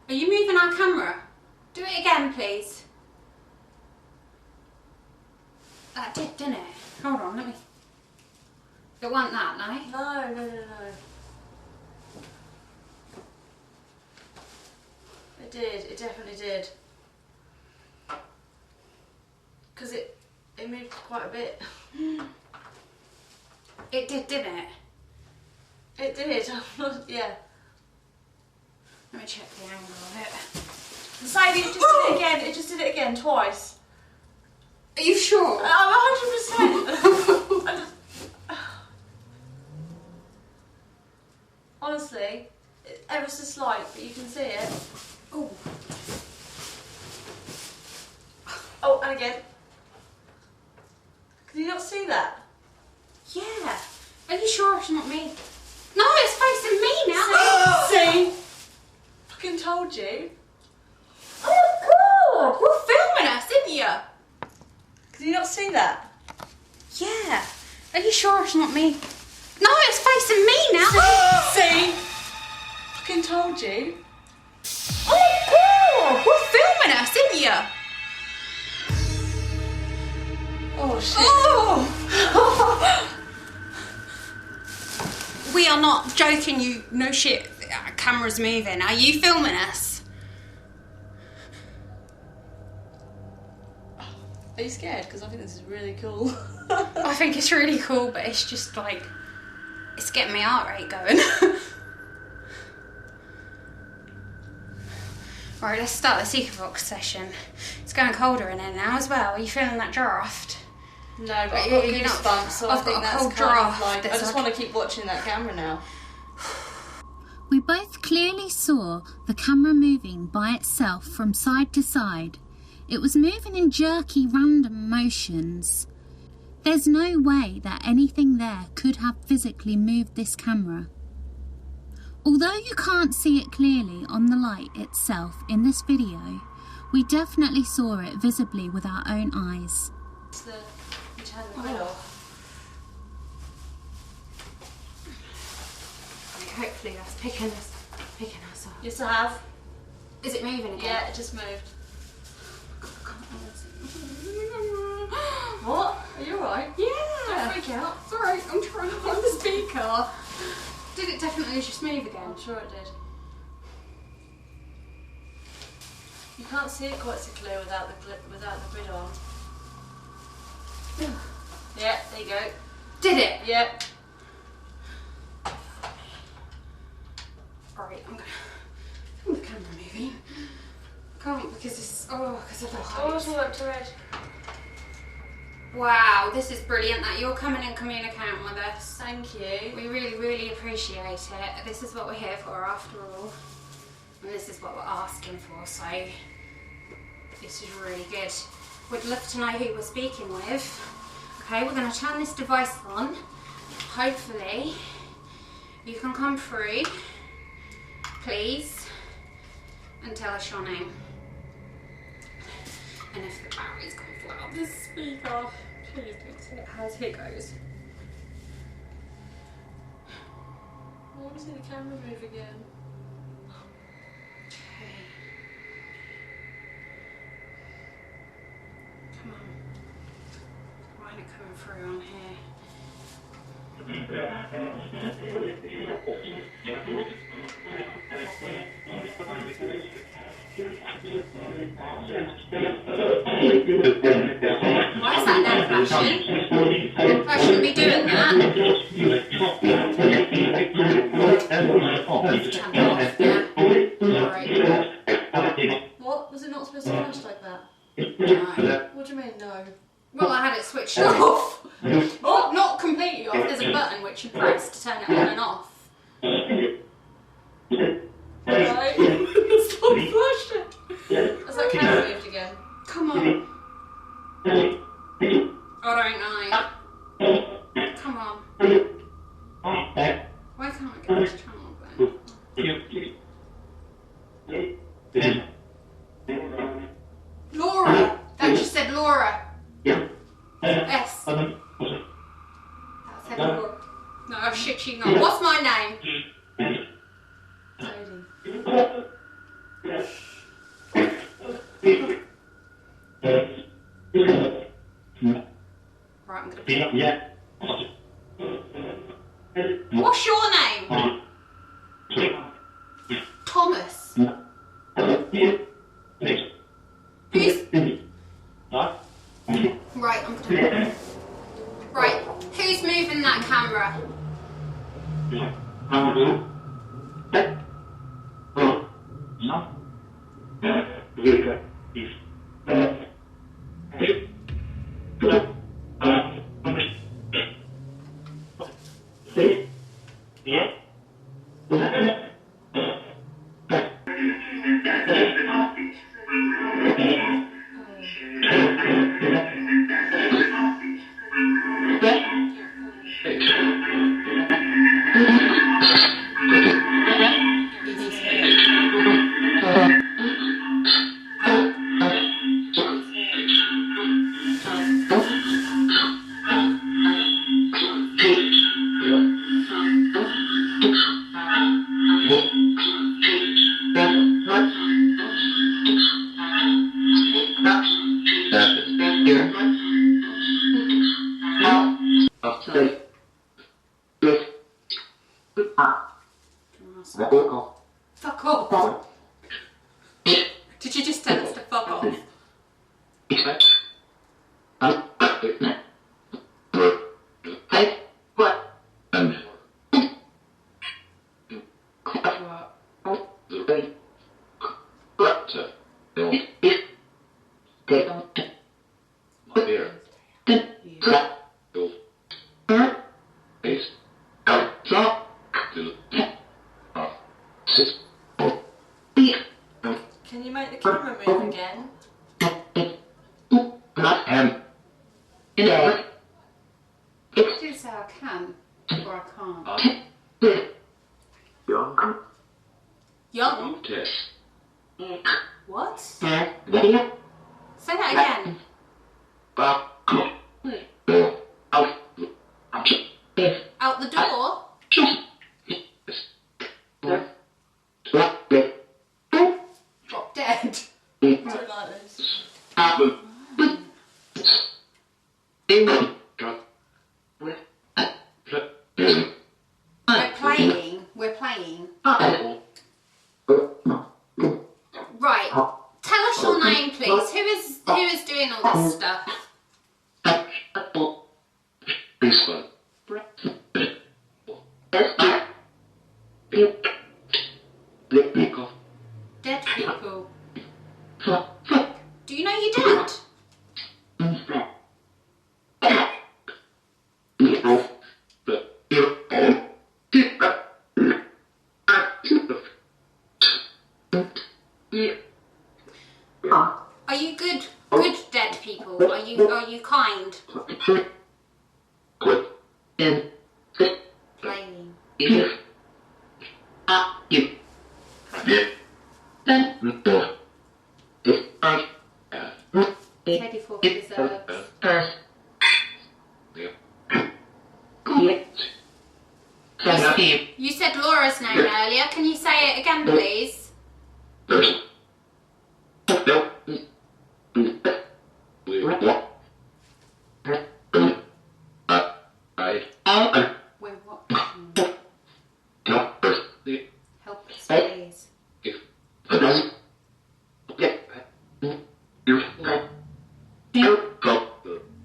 [SPEAKER 3] Are you moving our camera? Do it again, please. That did, didn't it? Hold on, let me... It wasn't that, no?
[SPEAKER 5] No. It did. It definitely did. Because it moved quite a bit.
[SPEAKER 3] It did, didn't it?
[SPEAKER 5] It did. Yeah.
[SPEAKER 3] Let me check the angle of it.
[SPEAKER 5] Sadie, it just did it again. It just did it again twice.
[SPEAKER 3] Are you sure?
[SPEAKER 5] I'm 100%. Honestly, ever so slight, but you can see it.
[SPEAKER 3] Oh.
[SPEAKER 5] Oh, and again. Can you not see that?
[SPEAKER 3] Yeah. Are you sure it's not me? No, it's facing me now.
[SPEAKER 5] See? Fucking told you.
[SPEAKER 3] Oh my god! You're filming us, didn't you?
[SPEAKER 5] Can you not see that?
[SPEAKER 3] Yeah. Are you sure it's not me? No, it's facing me now.
[SPEAKER 5] See? Fucking told you.
[SPEAKER 3] Oh god! You're filming us, didn't you?
[SPEAKER 5] Oh shit.
[SPEAKER 3] Oh! We are not joking, you. No shit. Our camera's moving. Are you filming us?
[SPEAKER 5] Are you scared? Because I think this is really cool.
[SPEAKER 3] I think it's really cool, but it's just like, it's getting my heart rate going. Right, let's start the Seeker Box session. It's going colder in here now as well. Are you feeling that draft?
[SPEAKER 5] No, but I've got
[SPEAKER 3] You're not-
[SPEAKER 5] goosebumps, so I
[SPEAKER 3] I've
[SPEAKER 5] think
[SPEAKER 3] got a
[SPEAKER 5] that's
[SPEAKER 3] cold
[SPEAKER 5] kind of
[SPEAKER 3] draft.
[SPEAKER 5] like, I
[SPEAKER 3] There's
[SPEAKER 5] just
[SPEAKER 3] like-
[SPEAKER 5] want to keep watching that camera now.
[SPEAKER 1] We both clearly saw the camera moving by itself from side to side. It was moving in jerky, random motions. There's no way that anything there could have physically moved this camera. Although you can't see it clearly on the light itself in this video, we definitely saw it visibly with our own eyes.
[SPEAKER 5] It's the... You turn the grid off.
[SPEAKER 3] Hopefully that's picking us up.
[SPEAKER 5] Yes, I have.
[SPEAKER 3] Is it moving again?
[SPEAKER 5] Yeah, it just moved. What? Are you alright?
[SPEAKER 3] Yeah.
[SPEAKER 5] Don't freak out.
[SPEAKER 3] It's alright, I'm trying to find the speaker. Did it definitely just move again?
[SPEAKER 5] I'm sure it did. You can't see it quite so clear without the grid on. Yeah, there you go.
[SPEAKER 3] Did it?
[SPEAKER 5] Yeah.
[SPEAKER 3] Alright, I'm the camera moving. Can't because it's because of the
[SPEAKER 5] Oh, it's
[SPEAKER 3] height.
[SPEAKER 5] all up to red.
[SPEAKER 3] Wow, this is brilliant that you're coming and communicating with us.
[SPEAKER 5] Thank you.
[SPEAKER 3] We really, really appreciate it. This is what we're here for after all. And this is what we're asking for, so this is really good. We'd love to know who we're speaking with. Okay, we're going to turn this device on. Hopefully, you can come through, please, and tell us your name. And if the battery's gone flat on this speaker, please fix it. Here goes.
[SPEAKER 5] I want to see the camera move again.
[SPEAKER 3] Okay. Come on. Why isn't it coming through on here? Why is that now flashing? I shouldn't be doing that. Turned it off, yeah. Alright.
[SPEAKER 5] What? Was it not supposed to flash like that?
[SPEAKER 3] No.
[SPEAKER 5] What do you mean, no?
[SPEAKER 3] Well, I had it switched off. Well, not completely off. There's a button which you press to turn it on and off.
[SPEAKER 5] Right. Stop flashing. Has that camera moved again?
[SPEAKER 3] Come on. I don't know. Come on. Why can't I get this to S. That's Edinburgh. No, I shit you not. What's my name?
[SPEAKER 2] Jodie.
[SPEAKER 3] Right, I'm gonna put What's your name? Thomas. Who's... Right, I'm gonna... Right, who's moving that camera? Fuck off. Did you just tell us to fuck off?
[SPEAKER 5] Can you make the camera move again?
[SPEAKER 3] I do say I can, or I can't. Young? What? Say that again. Out the door? Drop dead.
[SPEAKER 5] I don't like this.
[SPEAKER 3] We're playing. Right. Tell us your name, please. Who is doing all this stuff? Dead people. Do you know you're dead? Are you good dead people? Are you kind? Playing. Ready for desserts. You said Laura's name earlier. Can you say it again, please? We're watching. Help us, please.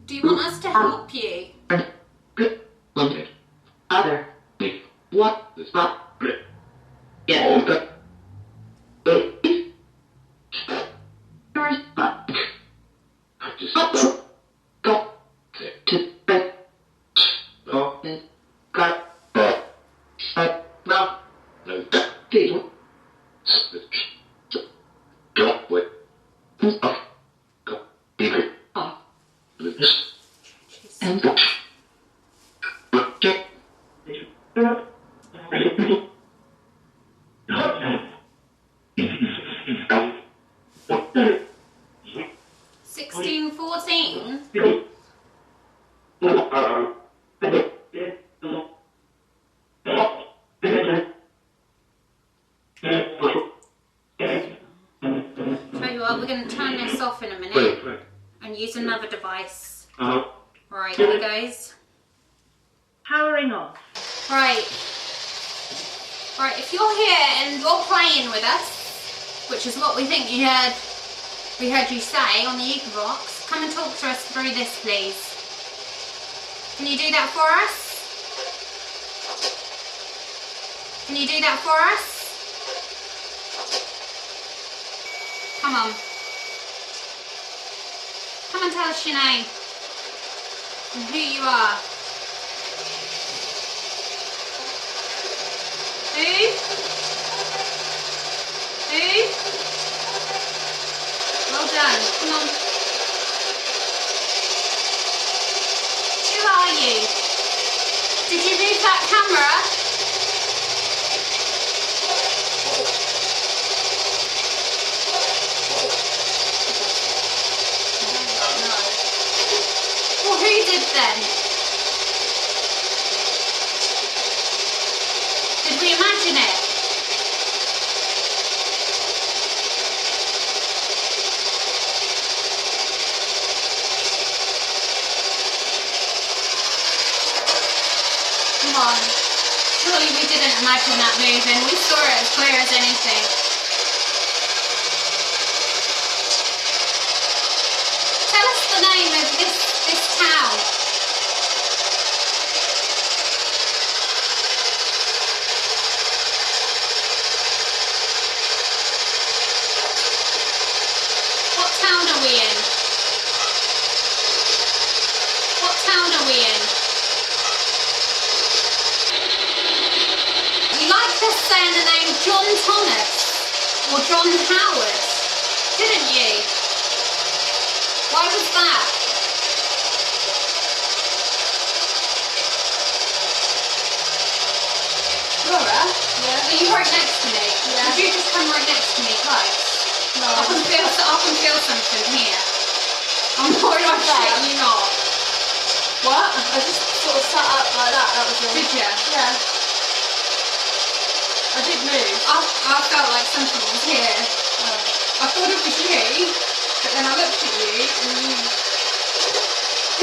[SPEAKER 3] Do you want us to help you? device. Right, here goes.
[SPEAKER 6] Powering off.
[SPEAKER 3] Right. Right, if you're here and you're playing with us, which is what we think we heard you say on the ether box, come and talk to us through this, please. Can you do that for us? Can you do that for us? Come on. Come and tell us your name and who you are. Who? Who? Well done. Come on. Who are you? Did you move that camera? Well, who did then? Did we imagine it? Come on. Surely we didn't imagine that moving. We saw it as clear as anything. Tell us the name of this town. What town are we in? What town are we in? You liked us saying the name John Thomas or John Howard, didn't you? Why was that? Laura? Yeah? Are you right next to me? Yeah. Would you just come right next to me, close? No. I can feel something here. I'm not like that. You're not.
[SPEAKER 5] What? I just sort of sat up like that, that was all.
[SPEAKER 3] Did you?
[SPEAKER 5] Yeah. I did move.
[SPEAKER 3] I felt like something was here. I thought it was you, but then I looked at you and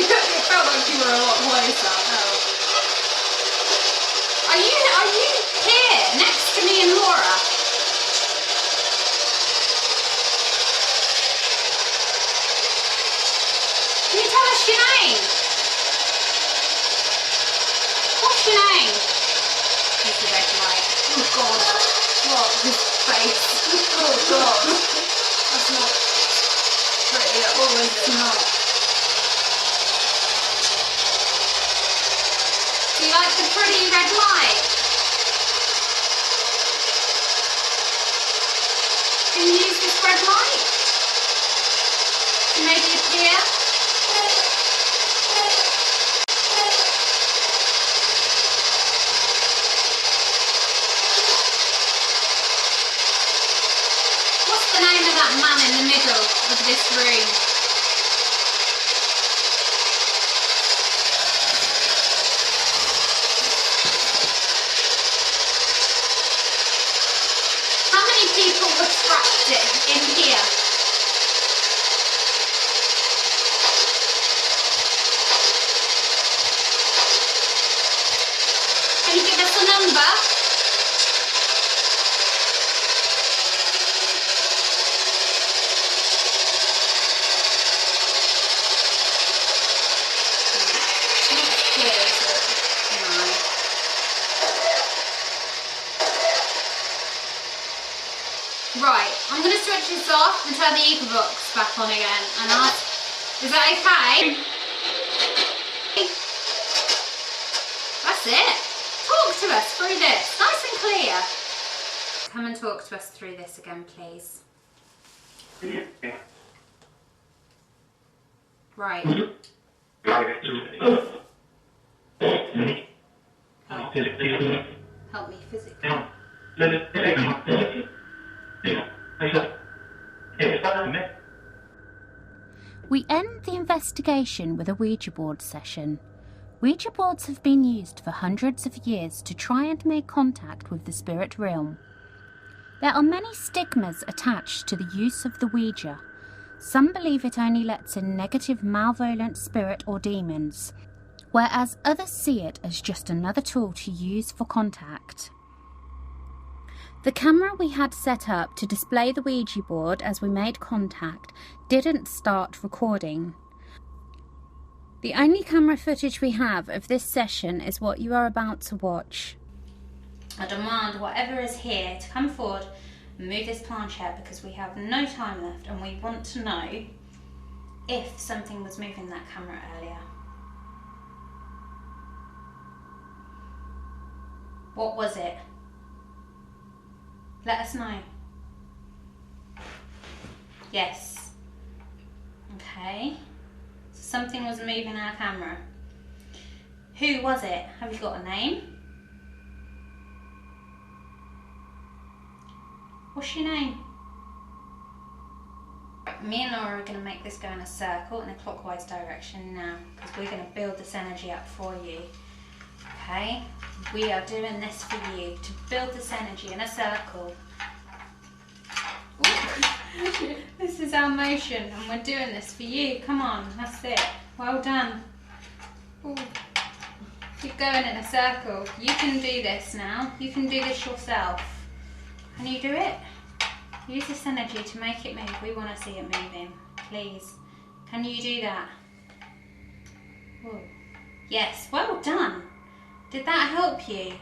[SPEAKER 3] it felt like you were a lot closer. Are you here next to me and Laura? Can you tell us your name? What's your name? It's the red light. Oh God. What? His face. Oh God. That's not pretty at all, is it? Not. Do you like the pretty red light? Can you use this red light to maybe appear? What's the name of that man in the middle of this room? How many people were trapped in here? Can you give us a number? Right, I'm going to switch this off and turn the ether box back on again and ask, is that okay? That's it. Talk to us through this, nice and clear. Come and talk to us through this again, please. Right. Help me physically.
[SPEAKER 1] We end the investigation with a Ouija board session. Ouija boards have been used for hundreds of years to try and make contact with the spirit realm. There are many stigmas attached to the use of the Ouija. Some believe it only lets in negative malevolent spirit or demons, whereas others see it as just another tool to use for contact. The camera we had set up to display the Ouija board as we made contact didn't start recording. The only camera footage we have of this session is what you are about to watch.
[SPEAKER 3] I demand whatever is here to come forward and move this planchette because we have no time left and we want to know if something was moving that camera earlier. What was it? Let us know. Yes. Okay. So something was moving our camera. Who was it? Have you got a name? What's your name? Me and Laura are going to make this go in a circle in a clockwise direction now because we're going to build this energy up for you. Okay? We are doing this for you to build this energy in a circle. Ooh. This is our motion and we're doing this for you. Come on, that's it. Well done. Ooh. Keep going in a circle. You can do this now. You can do this yourself. Can you do it? Use this energy to make it move. We want to see it moving. Please. Can you do that? Ooh. Yes, well done. Did that help you?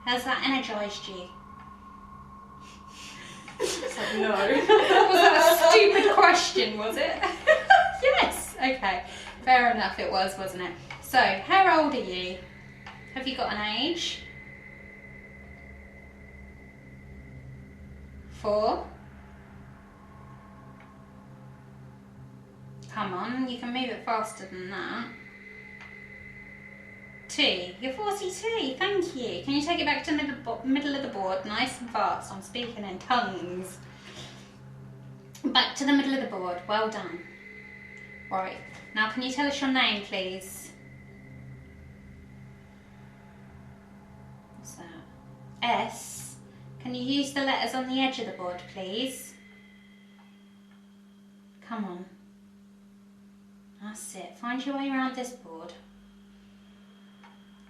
[SPEAKER 3] Has that energised you?
[SPEAKER 5] No.
[SPEAKER 3] Was that a stupid question, was it? Yes. Okay. Fair enough, it was, wasn't it? So, how old are you? Have you got an age? 4? Come on, you can move it faster than that. 2. You're 42, thank you. Can you take it back to the middle of the board, nice and fast? I'm speaking in tongues. Back to the middle of the board, well done. Right, now can you tell us your name, please? What's that? S. Can you use the letters on the edge of the board, please? Come on. That's it. Find your way around this board.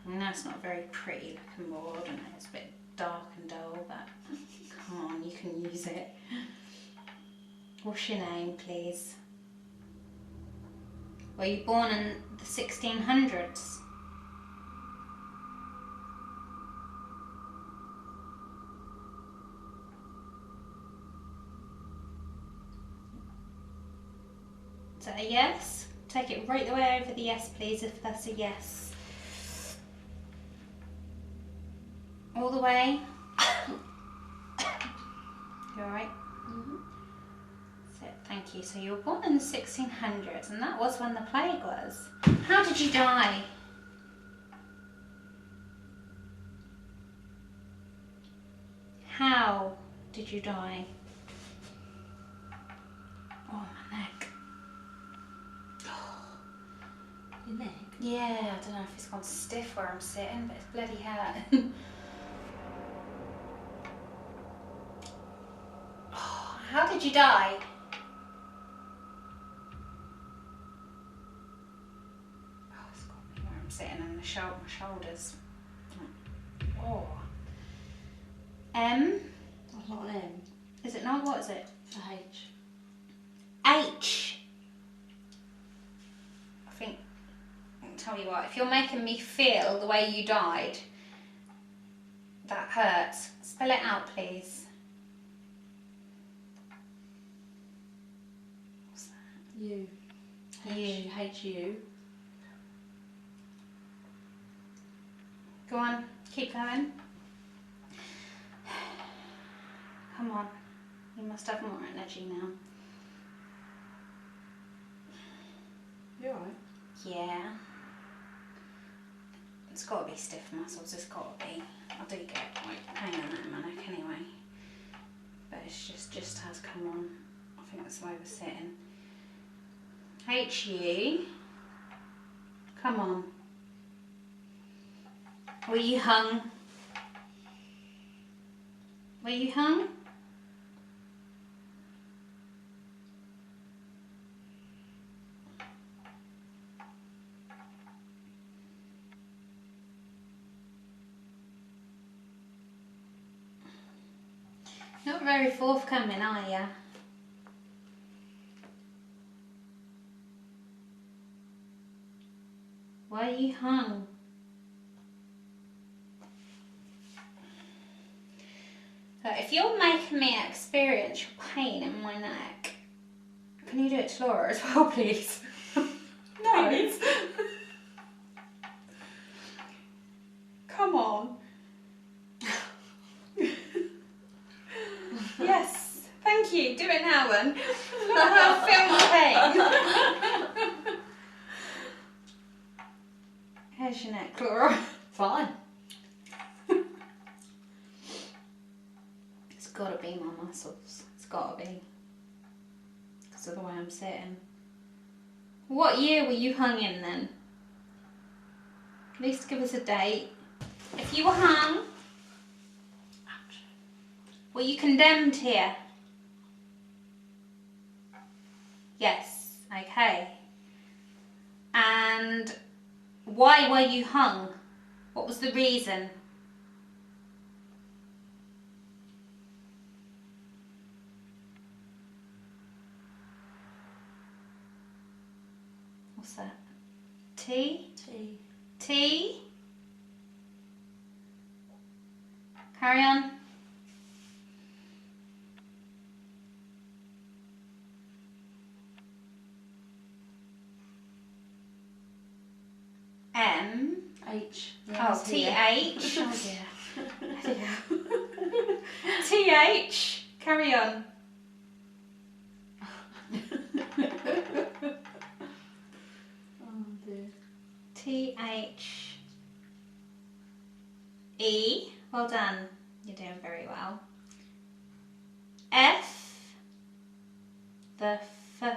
[SPEAKER 3] I mean, that's not a very pretty looking board, and it's a bit dark and dull, but come on, you can use it. What's your name, please? Were you born in the 1600s? Is that a yes? Take it right the way over the yes, please, if that's a yes. All the way. You alright?
[SPEAKER 5] Mm-hmm.
[SPEAKER 3] That's it, thank you. So you were born in the 1600s, and that was when the plague was. How did you die? How did you die? Oh, my neck.
[SPEAKER 5] Your neck?
[SPEAKER 3] Yeah, I don't know if it's gone stiff where I'm sitting, but it's bloody hurt. Oh, how did you die? Oh, it's got me where I'm sitting and my shoulders. Oh. M?
[SPEAKER 5] That's not an M.
[SPEAKER 3] Is it not? What is it?
[SPEAKER 5] It's a H.
[SPEAKER 3] H. I think, I'll tell you what, if you're making me feel the way you died, that hurts. Spell it out, please. What's that?
[SPEAKER 5] U.
[SPEAKER 3] U.
[SPEAKER 5] H-U.
[SPEAKER 3] Go on, keep going. Come on, you must have more energy now.
[SPEAKER 5] You alright?
[SPEAKER 3] Yeah. It's got to be stiff muscles, it's got to be. I do get like pain in my neck anyway. But it's just has come on. I think that's the way we're sitting. H-U. Come on. Were you hung? Were you hung? very forthcoming, are you? Why are you hung? So if you're making me experience your pain in my neck, can you do it to Laura as well, please? No. Please. Come on. Yes, thank you. Do it now then. Look how I feel the pain. Here's your neck, Laura.
[SPEAKER 2] Fine.
[SPEAKER 3] It's gotta be my muscles. It's gotta be. Because of the way I'm sitting. What year were you hung in then? At least give us a date. If you were hung, were you condemned here? Yes, okay. And why were you hung? What was the reason? What's that? Tea?
[SPEAKER 5] Tea.
[SPEAKER 3] Tea? Carry on. M.
[SPEAKER 5] H.
[SPEAKER 3] Oh, T-H.
[SPEAKER 5] Oh dear.
[SPEAKER 3] T-H. Carry on.
[SPEAKER 5] Oh dear.
[SPEAKER 3] T-H. E. Well done. You're doing very well. F. The F.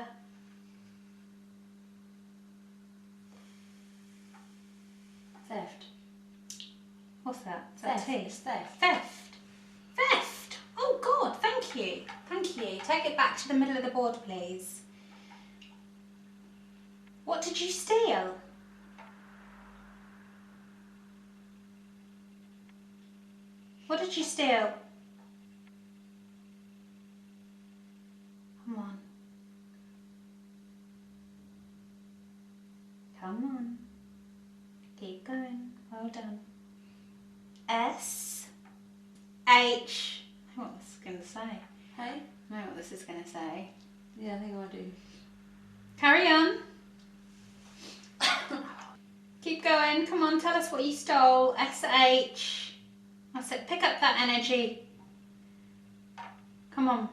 [SPEAKER 2] Theft.
[SPEAKER 3] What's that? Is that
[SPEAKER 2] Theft.
[SPEAKER 3] T?
[SPEAKER 2] It's theft.
[SPEAKER 3] Theft. Theft. Oh God, thank you. Thank you. Take it back to the middle of the board, please. What did you steal? What did you steal? Come on. Come on. Keep going. Well done. S. H. I know what this is going to say.
[SPEAKER 5] Hey?
[SPEAKER 3] I know what this is going to say.
[SPEAKER 5] Yeah, I think I do.
[SPEAKER 3] Carry on. Keep going. Come on, tell us what you stole. S-H. I said pick up that energy. Come on.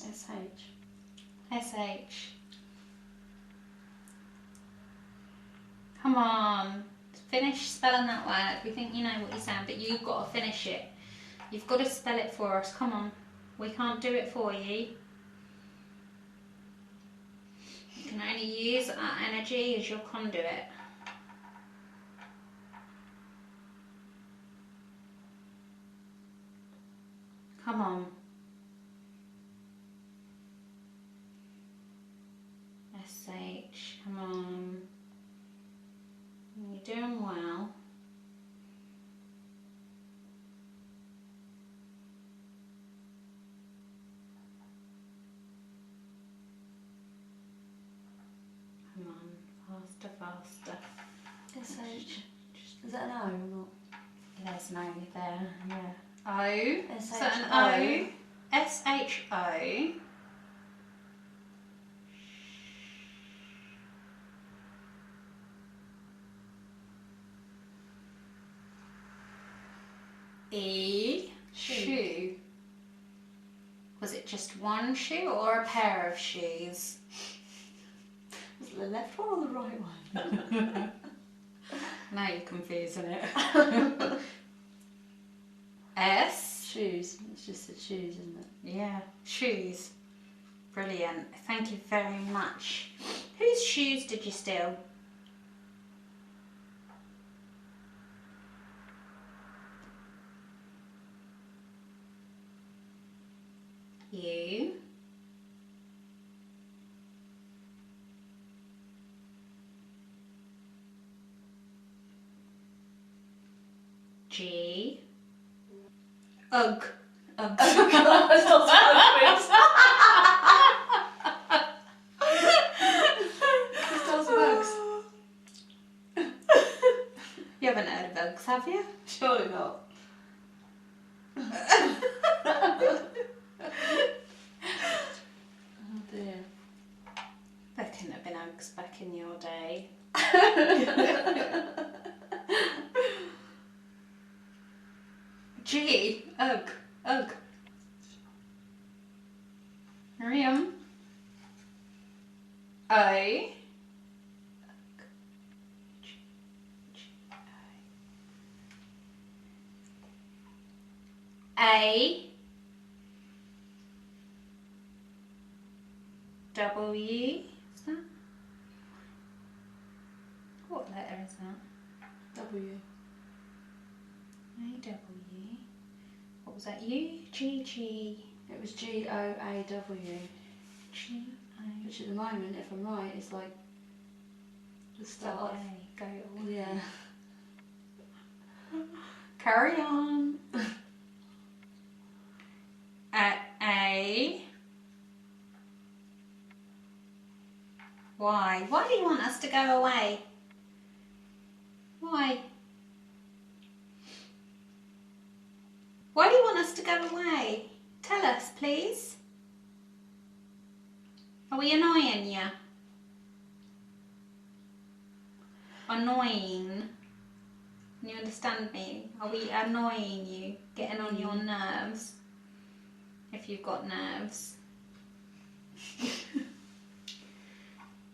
[SPEAKER 5] S-H.
[SPEAKER 3] S-H. Come on. Finish spelling that word. We think you know what you're saying, but you've got to finish it. You've got to spell it for us. Come on. We can't do it for you. You can only use our energy as your conduit. Come on. S-H. Come on. You're doing well. Come on, faster, faster.
[SPEAKER 5] S-H. Is that an O or not?
[SPEAKER 3] There's an O there, yeah. O.
[SPEAKER 5] S-H-O.
[SPEAKER 3] So an O. S-H-O. E. Shoe. Was it just one shoe or a pair of shoes?
[SPEAKER 5] Was it the left one or the right one?
[SPEAKER 3] Now you're confusing it. S.
[SPEAKER 5] Shoes. It's just the shoes, isn't it?
[SPEAKER 3] Yeah, shoes. Brilliant. Thank you very much. Whose shoes did you steal? You. G.
[SPEAKER 5] Ugh. Ugh. That's not Bugs. Crystal's Bugs.
[SPEAKER 3] You haven't heard of Uggs, have you?
[SPEAKER 5] Surely not. Oh dear.
[SPEAKER 3] There couldn't have been Uggs back in your day. G. Ugg. Ugg. Miriam. O. A. W. Is that? What letter is that?
[SPEAKER 5] W.
[SPEAKER 3] A. W. What was that? U. G. G.
[SPEAKER 5] It was G-O-A-W.
[SPEAKER 3] G. O.
[SPEAKER 5] Which at the moment, if I'm right, is like the start of...
[SPEAKER 3] Gaol.
[SPEAKER 5] Yeah.
[SPEAKER 3] Carry on. A. Why? Why do you want us to go away? Why? Why do you want us to go away? Tell us, please. Are we annoying you? Annoying. Can you understand me? Are we annoying you? Getting on your nerves? If you've got nerves.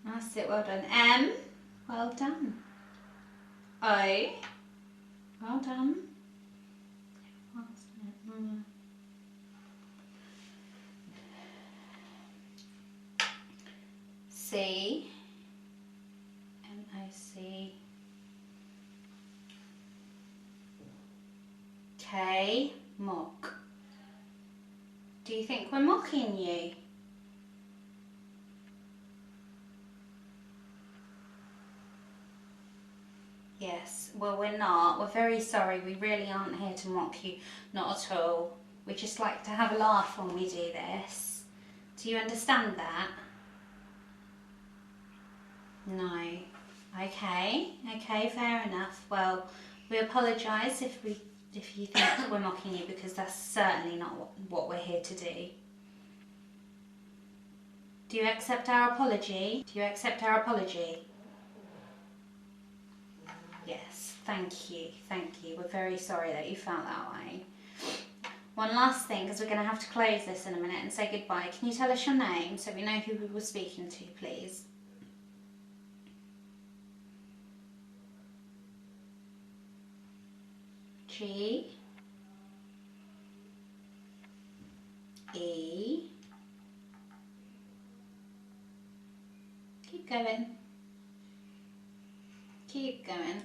[SPEAKER 3] That's it, well done. M, well done. O, well done. C, M-O-C. K, mock. Do you think we're mocking you? Yes, well we're not. We're very sorry. We really aren't here to mock you. Not at all. We just like to have a laugh when we do this. Do you understand that? No. Okay, fair enough. Well, we apologise if you think we're mocking you, because that's certainly not what we're here to do. Do you accept our apology? Do you accept our apology? Yes, thank you. We're very sorry that you felt that way. One last thing, because we're going to have to close this in a minute and say goodbye. Can you tell us your name so we know who we were speaking to, please? G. E. Keep going. Keep going.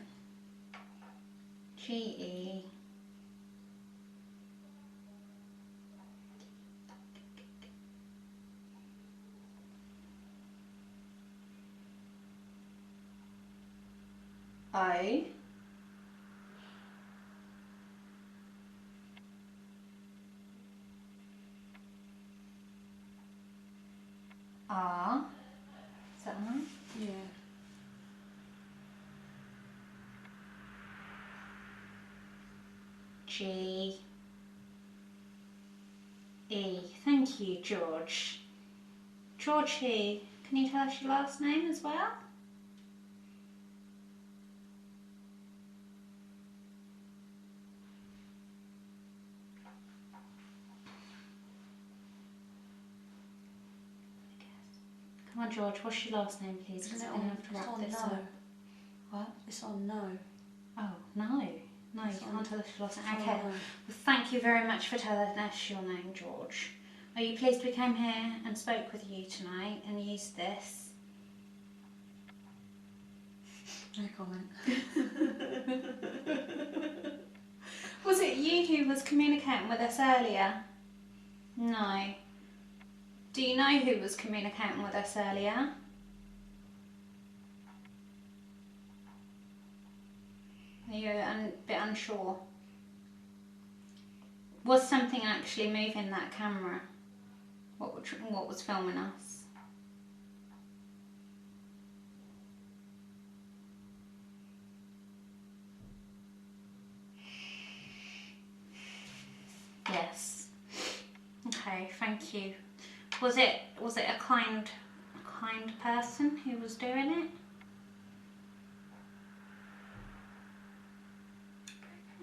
[SPEAKER 3] G. E. O. R. Is that right?
[SPEAKER 5] Yeah.
[SPEAKER 3] G. E. Thank you, George. George who? Can you tell us your last name as well? Come on, George, what's your last name, please? Because I'm going to have to wrap this up. What?
[SPEAKER 5] It's on no.
[SPEAKER 3] Oh, no. No, you can't tell us your last name. Okay.
[SPEAKER 5] No.
[SPEAKER 3] Well, thank you very much for telling us your name, George. Are you pleased we came here and spoke with you tonight and used this?
[SPEAKER 5] No comment.
[SPEAKER 3] Was it you who was communicating with us earlier? No. Do you know who was communicating with us earlier? Are you a bit unsure? Was something actually moving that camera? What was filming us? Yes. Okay, thank you. Was it a kind person who was doing it?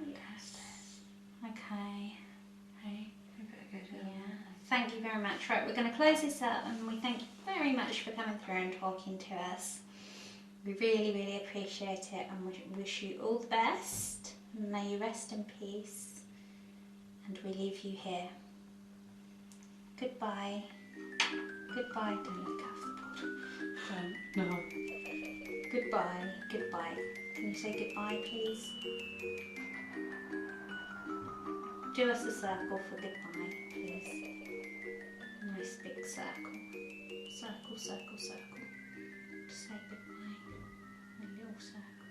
[SPEAKER 3] Yes. Okay. Hey, you better go down. Yeah. Thank you very much. Right, we're going to close this up, and we thank you very much for coming through and talking to us. We really, really appreciate it, and we wish you all the best. May you rest in peace, and we leave you here. Goodbye. Goodbye. Don't look off the board.
[SPEAKER 5] No.
[SPEAKER 3] Goodbye. Goodbye. Can you say goodbye, please? Do us a circle for goodbye, please. Nice big circle. Circle, circle, circle. Just say goodbye. A little circle.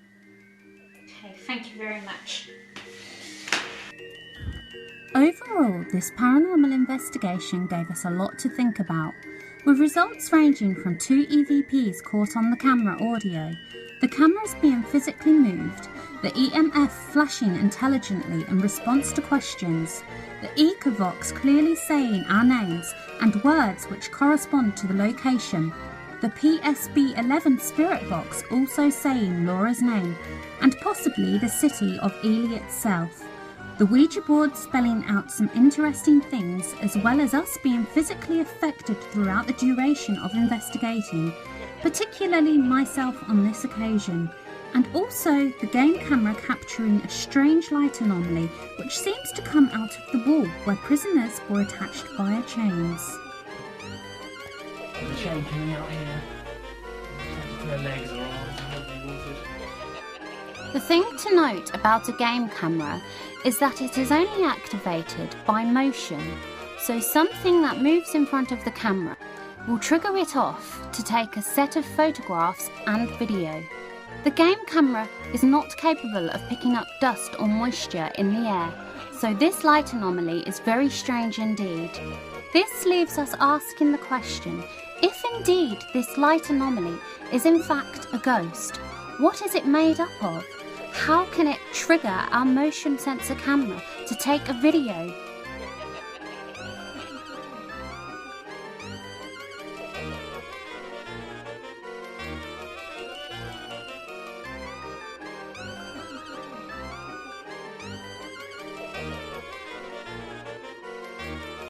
[SPEAKER 3] Okay, thank you very much.
[SPEAKER 1] Overall, this paranormal investigation gave us a lot to think about, with results ranging from 2 EVPs caught on the camera audio, the cameras being physically moved, the EMF flashing intelligently in response to questions, the Ecovox clearly saying our names and words which correspond to the location, the PSB-11 spirit box also saying Laura's name, and possibly the city of Ely itself. The Ouija board spelling out some interesting things, as well as us being physically affected throughout the duration of investigating, particularly myself on this occasion, and also the game camera capturing a strange light anomaly which seems to come out of the wall where prisoners were attached via chains.
[SPEAKER 4] The chain coming out here. Their legs or arms, whatever you wanted.
[SPEAKER 1] The thing to note about a game camera is that it is only activated by motion, so something that moves in front of the camera will trigger it off to take a set of photographs and video. The game camera is not capable of picking up dust or moisture in the air, so this light anomaly is very strange indeed. This leaves us asking the question, if indeed this light anomaly is in fact a ghost, what is it made up of? How can it trigger our motion sensor camera to take a video